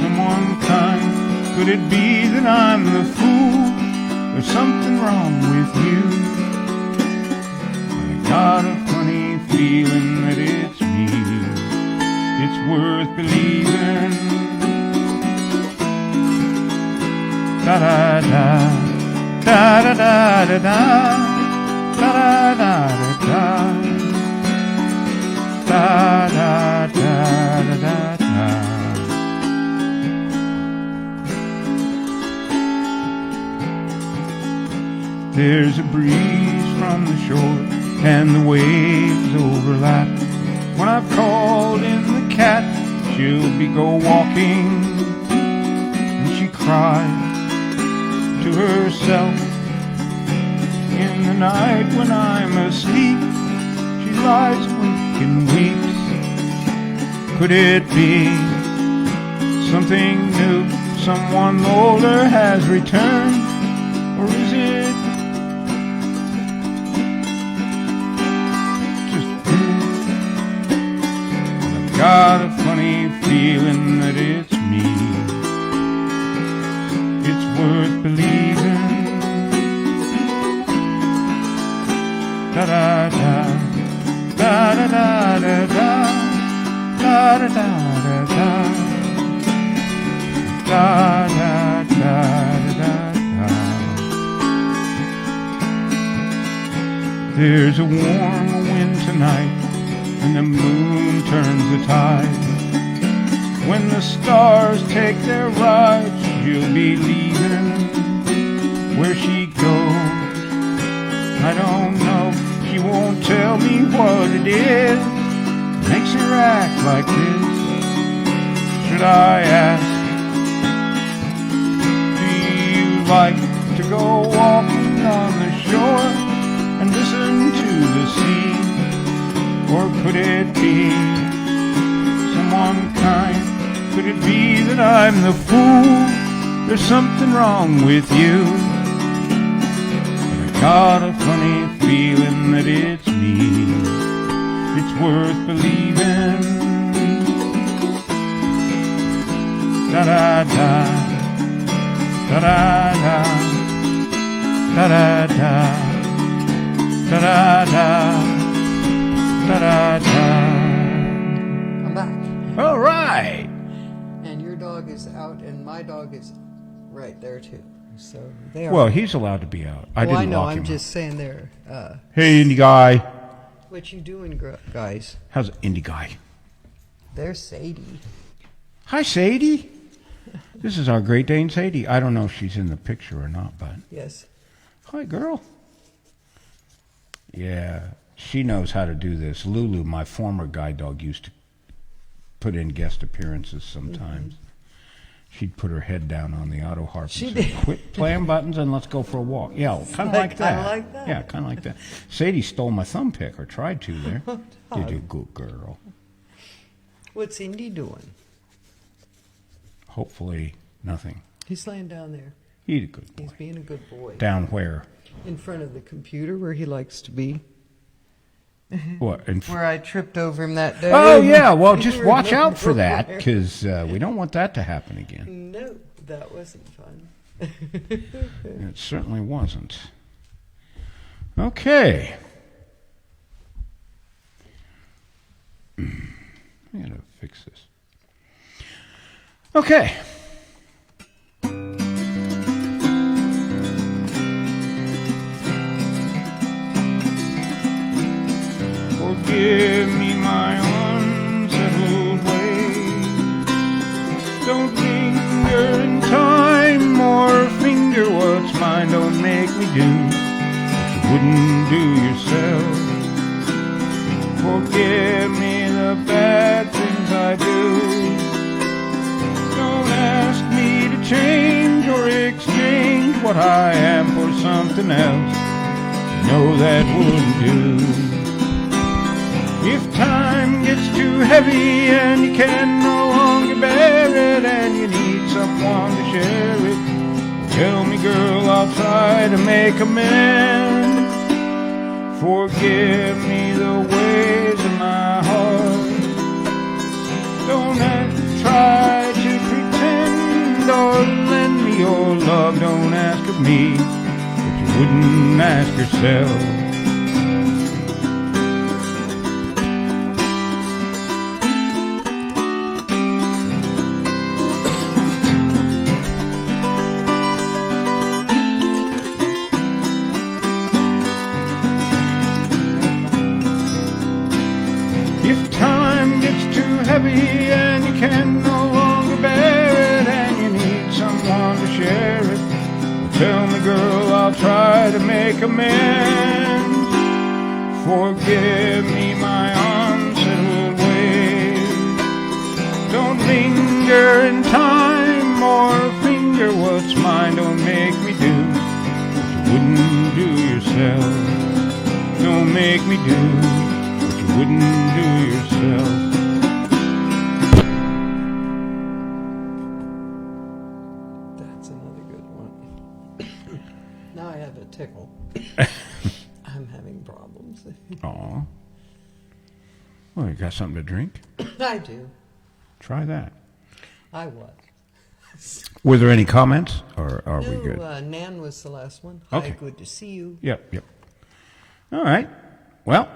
someone kind? Could it be that I'm the fool? There's something wrong with you. But I got a funny feeling that it's me. It's worth believing. Da da da da da da da da da da da da da da da da. There's a breeze from the shore and the waves overlap. When I've called in the cat, she'll be go walking, and she cries to herself. In the night when I'm asleep, she lies awake and weeps. Could it be something new? Someone older has returned? Or is it got a funny feeling that it's me. It's worth believing. Da da da da da da da da da da da da da da da. There's a warm wind tonight, and the moon turns the tide. When the stars take their ride, she'll be leaving where she goes. I don't know, she won't tell me what it is, makes her act like this. Should I ask, do you like to go walking on the shore and listen to the sea? Or could it be someone kind? Could it be that I'm the fool? There's something wrong with you. But I got a funny feeling that it's me. It's worth believing. Da-da-da, da-da-da, da-da-da, da-da-da, da-da-da. I'm back. All right. And your dog is out, and my dog is right there too. So they are. Well, he's allowed to be out. I didn't know. lock him I'm up. just saying there. Hey, indie guy. What you doing, guys? How's indie guy? There's Sadie. Hi, Sadie. This is our Great Dane, Sadie. I don't know if she's in the picture or not, but Yes. hi, girl. Yeah, she knows how to do this. Lulu, my former guide dog, used to put in guest appearances sometimes. She'd put her head down on the auto harp She and say, did. quit playing buttons and let's go for a walk. Yeah, kind of like that. I like that. Yeah, kind of like that. Sadie stole my thumb pick, or tried to there. You do good, girl. What's Indy doing? Hopefully nothing. He's laying down there. He's a good boy. He's being a good boy. Down where? In front of the computer where he likes to be. What? Where I tripped over him that day. Oh, yeah. Well, just watch out for that, because we don't want that to happen again. No, that wasn't fun. It certainly wasn't. Okay. I gotta fix this. Okay. Forgive me my unsettled ways. Don't linger in time or finger what's mine. Don't make me do what you wouldn't do yourself. Forgive me the bad things I do. Don't ask me to change or exchange what I am for something else. No, that wouldn't do. If time gets too heavy and you can no longer bear it and you need someone to share it, tell me, girl, I'll try to make amends. Forgive me the ways of my heart. Don't try to pretend or lend me your love. Don't ask of me what you wouldn't ask yourself. If time gets too heavy and you can no longer bear it and you need someone to share it, well, tell me, girl, I'll try to make amends. Forgive me my unsettled ways. Don't linger in time or finger what's mine. Don't make me do what you wouldn't do yourself. Don't make me do wouldn't do yourself. That's another good one. Now I have a tickle. I'm having problems. Aw. Well, you got something to drink? I do. Try that. I was. Were there any comments, or are we good? Nan was the last one. Okay. Hi, good to see you. Yep. All right. Well,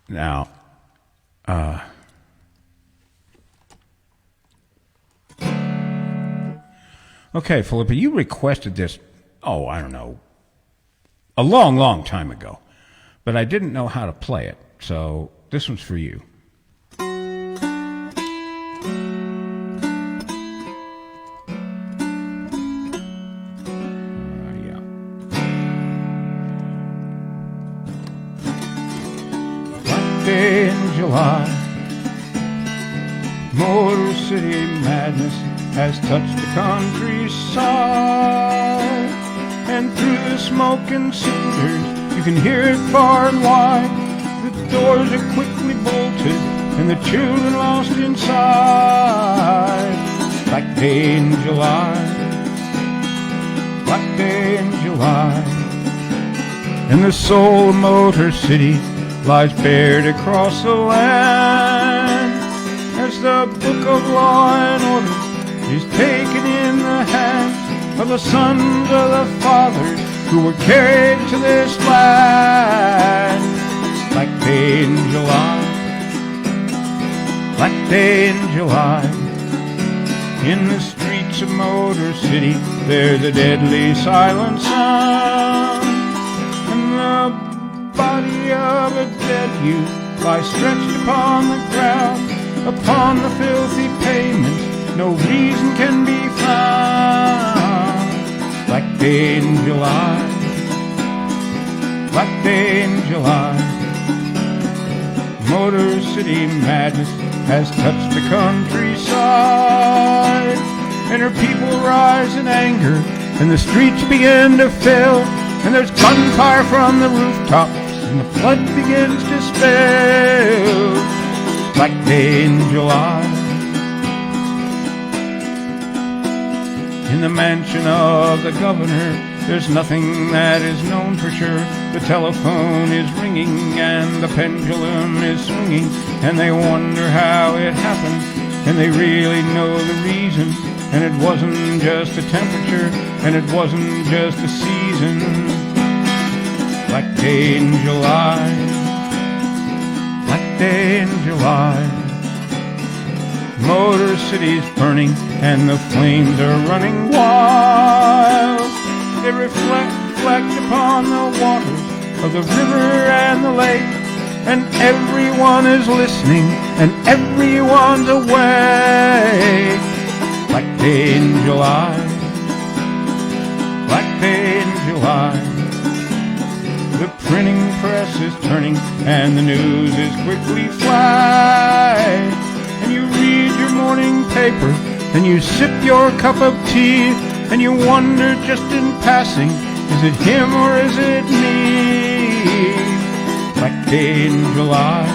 now, okay, Philippa, you requested this, I don't know, a long, long time ago, but I didn't know how to play it, so this one's for you. Day in July, Motor City madness has touched the countryside, and through the smoke and cinders you can hear it far and wide. The doors are quickly bolted and and the children lost inside. Black day in July, black day in July, and the soul of Motor City lies bared across the land as the book of law and order is taken in the hands of the sons of the fathers who were carried to this land. Black day in July, black day in July, in the streets of Motor City there's a deadly silent sound, and the body of a dead youth lies stretched upon the ground. Upon the filthy pavements no reason can be found. Black day in July, black day in July, Motor City madness has touched the countryside, and her people rise in anger, and the streets begin to fill, and there's gunfire from the rooftops, and the flood begins to spill. Black day in July, in the mansion of the governor there's nothing that is known for sure. The telephone is ringing and the pendulum is swinging, and they wonder how it happened, and they really know the reason. And it wasn't just a temperature, and it wasn't just a season. Black day in July, black day in July, Motor City's burning and the flames are running wild. They reflect upon the waters of the river and the lake, and everyone is listening and everyone's awake. Black day in July, black day in July, the printing press is turning and the news is quickly flash, and you read your morning paper and you sip your cup of tea, and you wonder just in passing, is it him or is it me? Black day in July,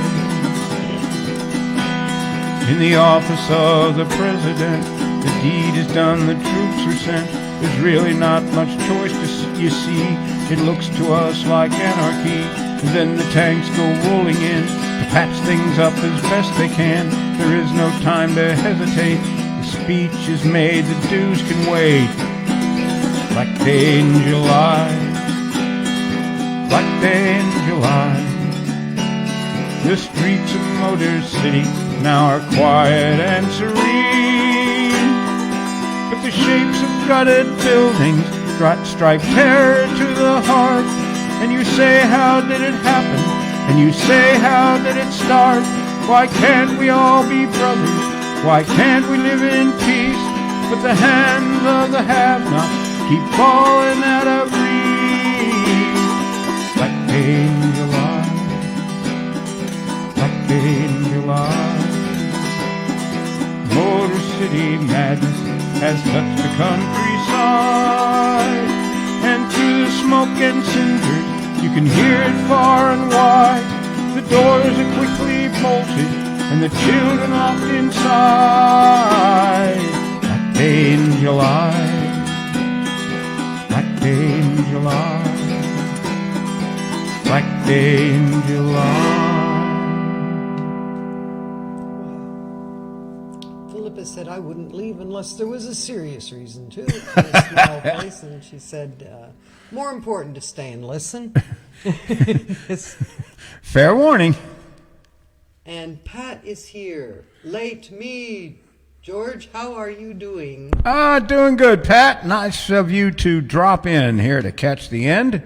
in the office of the president, the deed is done, the troops are sent. There's really not much choice you see. It looks to us like anarchy. And then the tanks go rolling in to patch things up as best they can. There is no time to hesitate. The speech is made, the dues can wait. Black day in July, black day in July, the streets of Motor City now are quiet and serene, but the shapes of gutted buildings strike terror to the heart. And you say, how did it happen? And you say, how did it start? Why can't we all be brothers? Why can't we live in peace? But the hands of the have-nots keep falling out of reach. Black day in July, black day in July, Motor City madness has touched the countryside, and through the smoke and cinders you can hear it far and wide. The doors are quickly bolted and the children locked inside. Black day in July, black day in July, black day in July. Philippa said I wouldn't leave unless there was a serious reason to, in a small place, and she said, more important to stay and listen. Yes. Fair warning. And Pat is here. Late me. George, how are you doing? Doing good, Pat. Nice of you to drop in here to catch the end.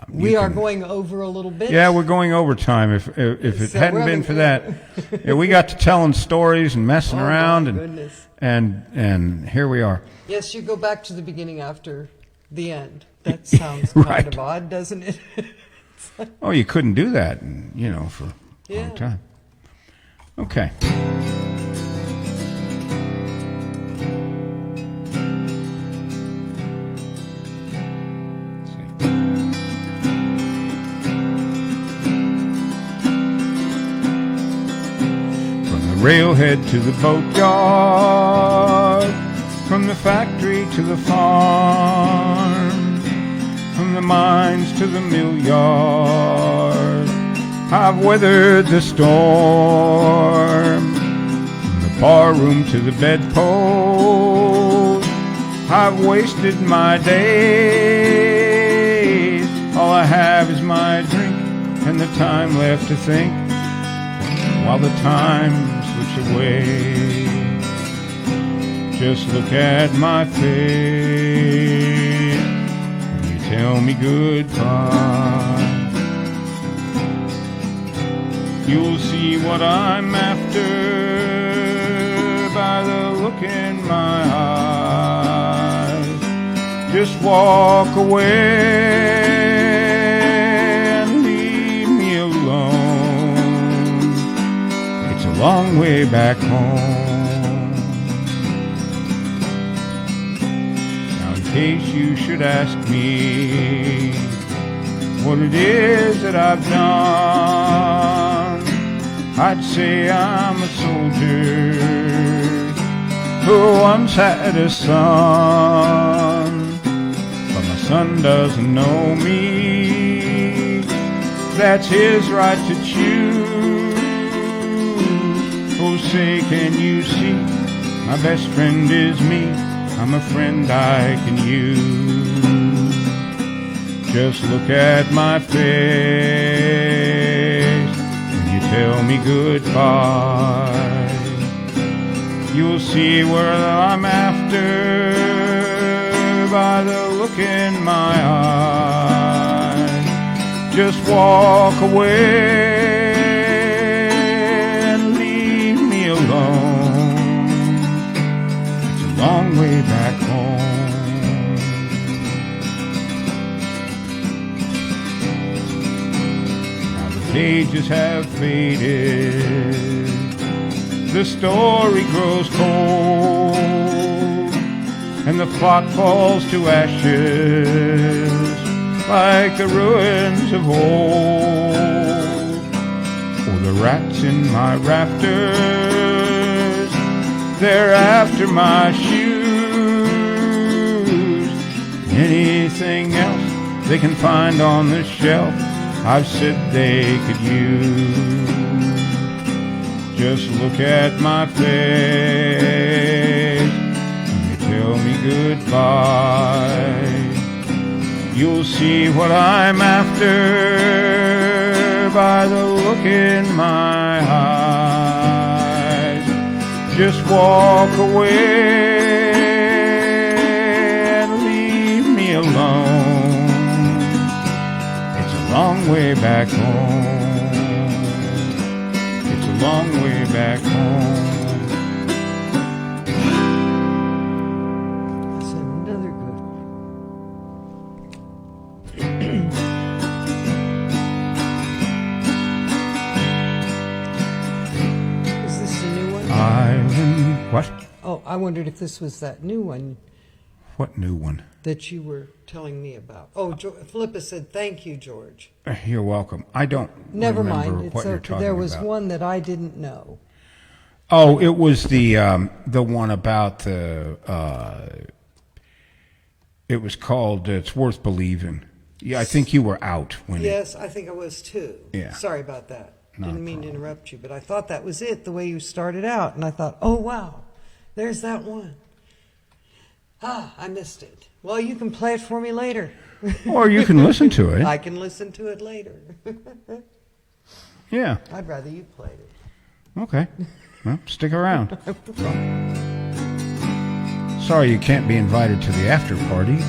We are going over a little bit. Yeah, we're going overtime. If it hadn't been for that, yeah, we got to telling stories and messing around, and here we are. Yes, you go back to the beginning after the end. That sounds kind Right. of odd, doesn't it? Oh, you couldn't do that, for a Yeah. long time. Okay. railhead to the boatyard, from the factory to the farm, from the mines to the mill yard. I've weathered the storm, from the bar room to the bedpost. I've wasted my days. All I have is my drink and the time left to think, while the time slips away. Just look at my face and you tell me goodbye. You'll see what I'm after by the look in my eyes. Just walk away and leave me alone. It's a long way back home. Now in case you should ask me what it is that I've done, I'd say I'm a soldier who once had a son. But my son doesn't know me. That's his right to choose. Oh, say, can you see? My best friend is me. I'm a friend I can use. Just look at my face when you tell me goodbye. You'll see what I'm after by the look in my eyes. Just walk away and leave me alone. It's a long way back home. Pages have faded, the story grows cold, and the plot falls to ashes like the ruins of old. Oh, the rats in my rafters, they're after my shoes. Anything else they can find on the shelf, I've said they could use. Just look at my face when you tell me goodbye. You'll see what I'm after by the look in my eyes. Just walk away and leave me alone. Long way back home. It's a long way back home. That's another good one. Is this a new one? Island. What? Oh, I wondered if this was that new one What new one? that you were telling me about. Oh, Philippa said, thank you, George. You're welcome. I don't Never remember mind. what you're Okay. talking There was about. one that I didn't know. Oh, it was the one about the. It was called "It's Worth Believing." Yeah, I think you were out when. Yes, I think I was too. Yeah. Sorry about that. Not a Didn't mean to problem. interrupt you, but I thought that was it, the way you started out. And I thought, oh, wow, there's that one. Ah, I missed it. Well, you can play it for me later. Or you can listen to it. I can listen to it later. Yeah. I'd rather you played it. Okay. Well, stick around. Sorry you can't be invited to the after party.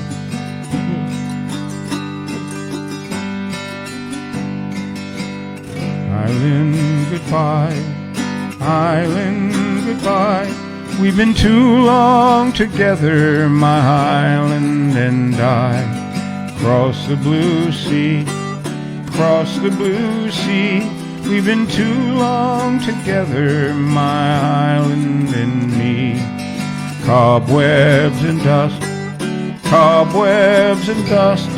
Island, goodbye. Island, goodbye. We've been too long together, my island and I. Cross the blue sea, across the blue sea. We've been too long together, my island and me. Cobwebs and dust, cobwebs and dust.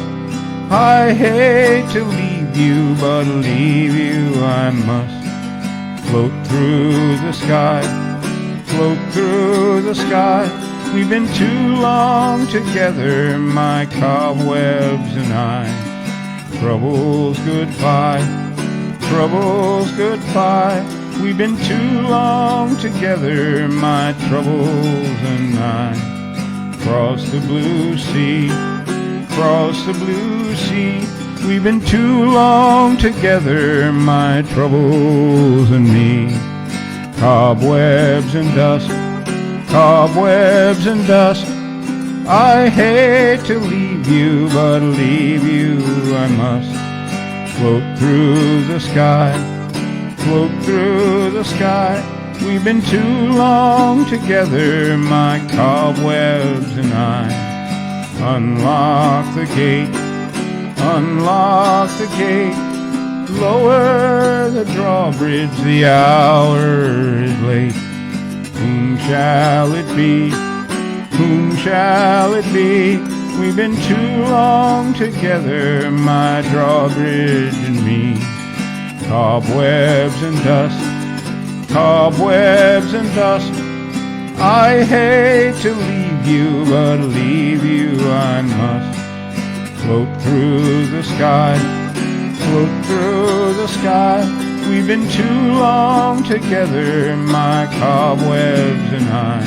I hate to leave you, but leave you I must. float through the sky, float through the sky. We've been too long together, my cobwebs and I. Troubles goodbye, troubles goodbye. We've been too long together, my troubles and I. Cross the blue sea, cross the blue sea. We've been too long together, my troubles and me. Cobwebs and dust, cobwebs and dust. I hate to leave you, but leave you I must. Float through the sky, float through the sky. We've been too long together, my cobwebs and I. Unlock the gate, unlock the gate. Lower the drawbridge, the hour is late. Whom shall it be? Whom shall it be? We've been too long together, my drawbridge and me. Cobwebs and dust, cobwebs and dust. I hate to leave you, but leave you I must. Float through the sky, float through the sky. We've been too long together, my cobwebs and I.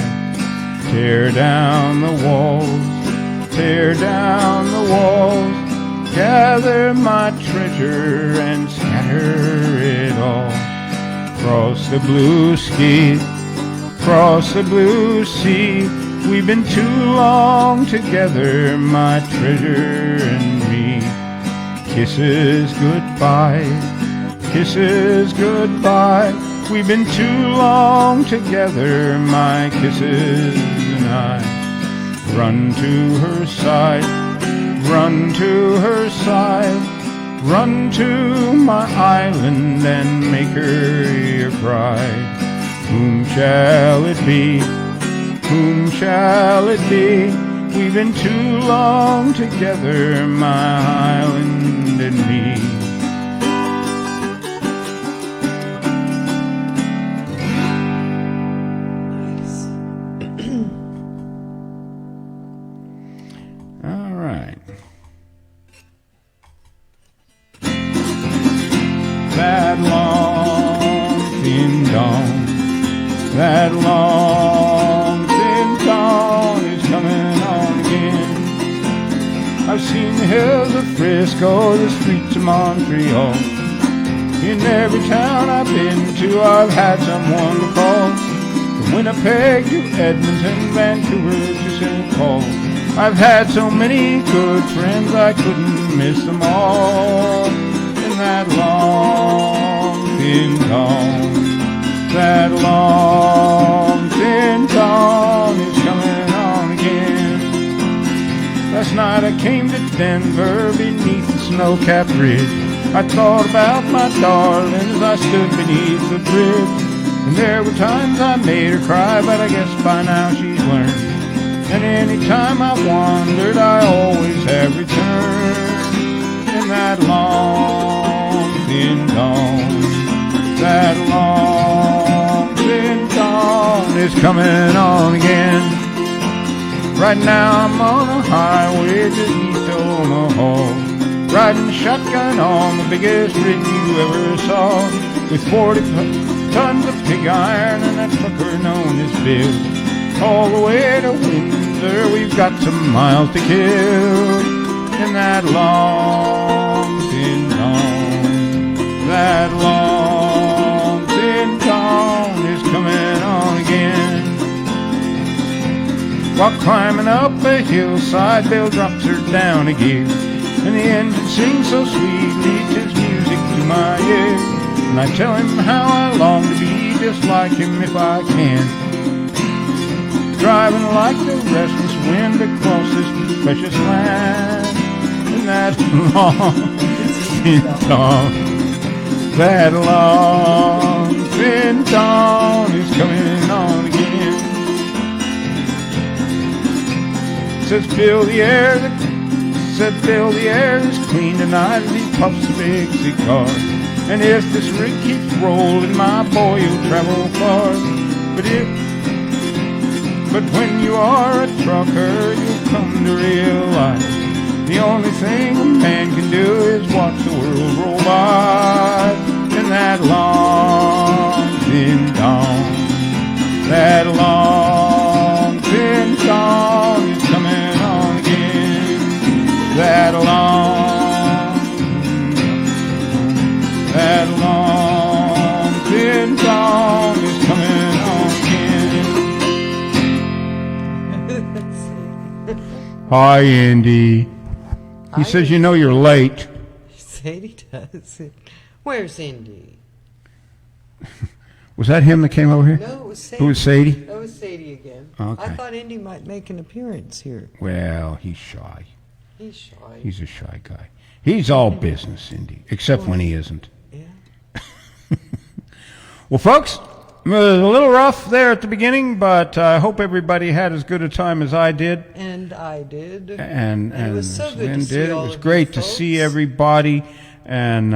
Tear down the walls, tear down the walls. Gather my treasure and scatter it all. Cross the blue sea, cross the blue sea. We've been too long together, my treasure and me. Kisses goodbye, kisses goodbye. We've been too long together, my kisses and I. Run to her side, run to her side. Run to my island and make her your bride. Whom shall it be? Whom shall it be? We've been too long together, my island and me. All right. That long thin dawn, that long thin dawn is coming on again. I've seen the hills of Frisco, the streets of Montreal. In every town I've been to, I've had someone to call. From Winnipeg to Edmonton, Vancouver to St. Paul. I've had so many good friends I couldn't miss them all. In that long thin dawn, that long thin dawn is coming on again. Last night I came to Denver beneath the snow-capped ridge. I thought about my darling as I stood beneath the bridge. And there were times I made her cry, but I guess by now she's learned. And any time I wandered, I always have returned. In that long thin dawn, that long thin dawn is coming on again. Right now I'm on a highway to East Omaha, riding shotgun on the biggest rig you ever saw, with 40 tons of pig iron and that trucker known as Bill. All the way to Windsor, we've got some miles to kill. In that long thin dawn, that long thin dawn is coming on again. While climbing up a hillside, Bill drops her down a gear, and the engine sings so sweetly, 'tis music to my ear. And I tell him how I long to be just like him if I can, driving like the restless wind across this precious land. In that long thin dawn, that long thin dawn is coming on again. Said Bill, the air is clean tonight as he puffs a big cigar. And if this rig keeps rolling, my boy, you'll travel far. But when you are a trucker, you'll come to realize the only thing a man can do is watch the world roll by. And that long thin dawn, that long thin dawn is coming on again. That long thin dawn is coming on again. Hi, Indy. He says, you know you're late. Sadie does. Where's Indy? Was that him that came over here? No, it was Sadie. Who was Sadie? That was Sadie again. Okay. I thought Indy might make an appearance here. Well, he's shy. He's shy. He's a shy guy. He's all business, Indy, except when he isn't. Yeah. Well, folks, it was a little rough there at the beginning, but I hope everybody had as good a time as I did. And I did. And it was so good Lynn to see did. all It was of great you to folks. see everybody. And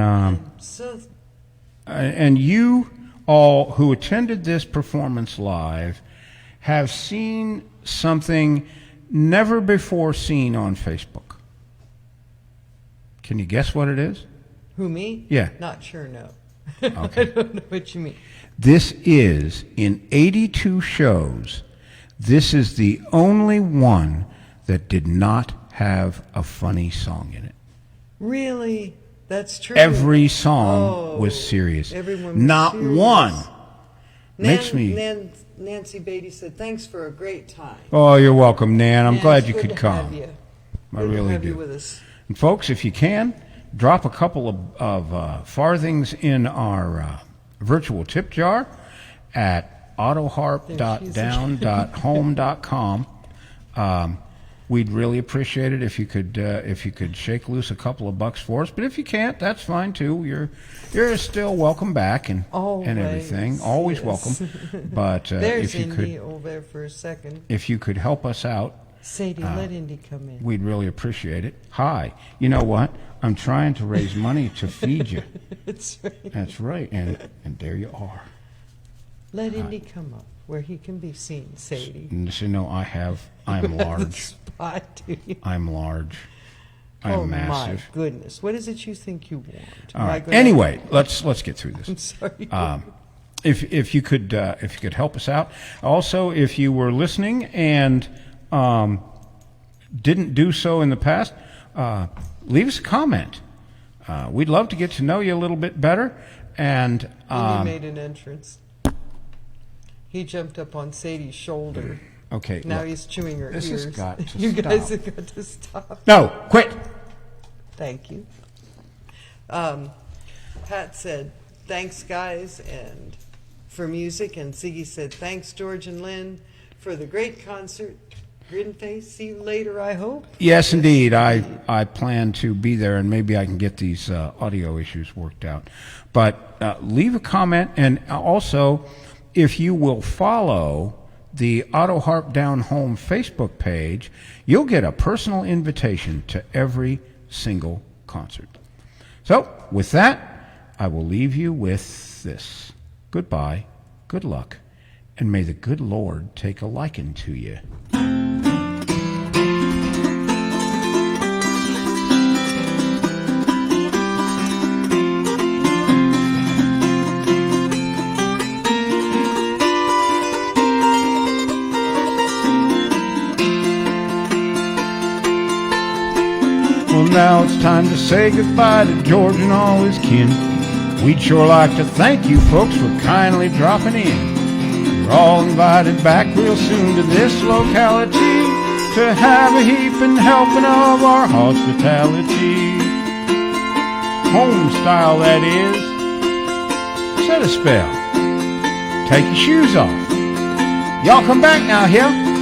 you all who attended this performance live have seen something never before seen on Facebook. Can you guess what it is? Who, me? Yeah. Not sure, no. Okay. I don't know what you mean. This is, in 82 shows, this is the only one that did not have a funny song in it. Really? That's true. Every song was serious. Everyone was Not serious. one. Makes me... Nancy Beatty said, thanks for a great time. Oh, you're welcome, Nan. I'm Nan, glad it's you good could to have come. you. I Good to really have you do. with us. And folks, if you can, drop a couple of farthings in our virtual tip jar at autoharp.down.home.com. We'd really appreciate it if you could shake loose a couple of bucks for us. But if you can't, that's fine too. You're still welcome back and everything. Always yes. welcome. But There's if you Indy could, over there for a second. if you could help us out, Sadie, let Indy come in. we'd really appreciate it. Hi. You know what? I'm trying to raise money to feed you. That's right. That's right. And there you are. Let Indy come up where he can be seen, Sadie. And just, you know, I'm large. Spot to you. I'm large. I'm Oh massive. my goodness! What is it you think you want? All Am I right. gonna- Anyway, let's get through I'm this. sorry. If you could help us out. Also, if you were listening and didn't do so in the past, leave us a comment. We'd love to get to know you a little bit better. And Indy made an entrance. He jumped up on Sadie's shoulder. okay, Now look, he's chewing her this ears. has got to You guys stop. have got to stop. No, quit. Thank you. Pat said, thanks, guys, and for music. And Ziggy said, thanks, George and Lynn, for the great concert. Grin face, see you later, I hope. Yes, indeed. I plan to be there, and maybe I can get these audio issues worked out. But leave a comment, and also, if you will follow the Auto Harp Down Home Facebook page, you'll get a personal invitation to every single concert. So, with that, I will leave you with this. Goodbye, good luck, and may the good Lord take a liking to you. Well, now it's time to say goodbye to George and all his kin. We'd sure like to thank you folks for kindly dropping in. You're all invited back real soon to this locality to have a heaping helping of our hospitality. Home style, that is. Set a spell. Take your shoes off. Y'all come back now here.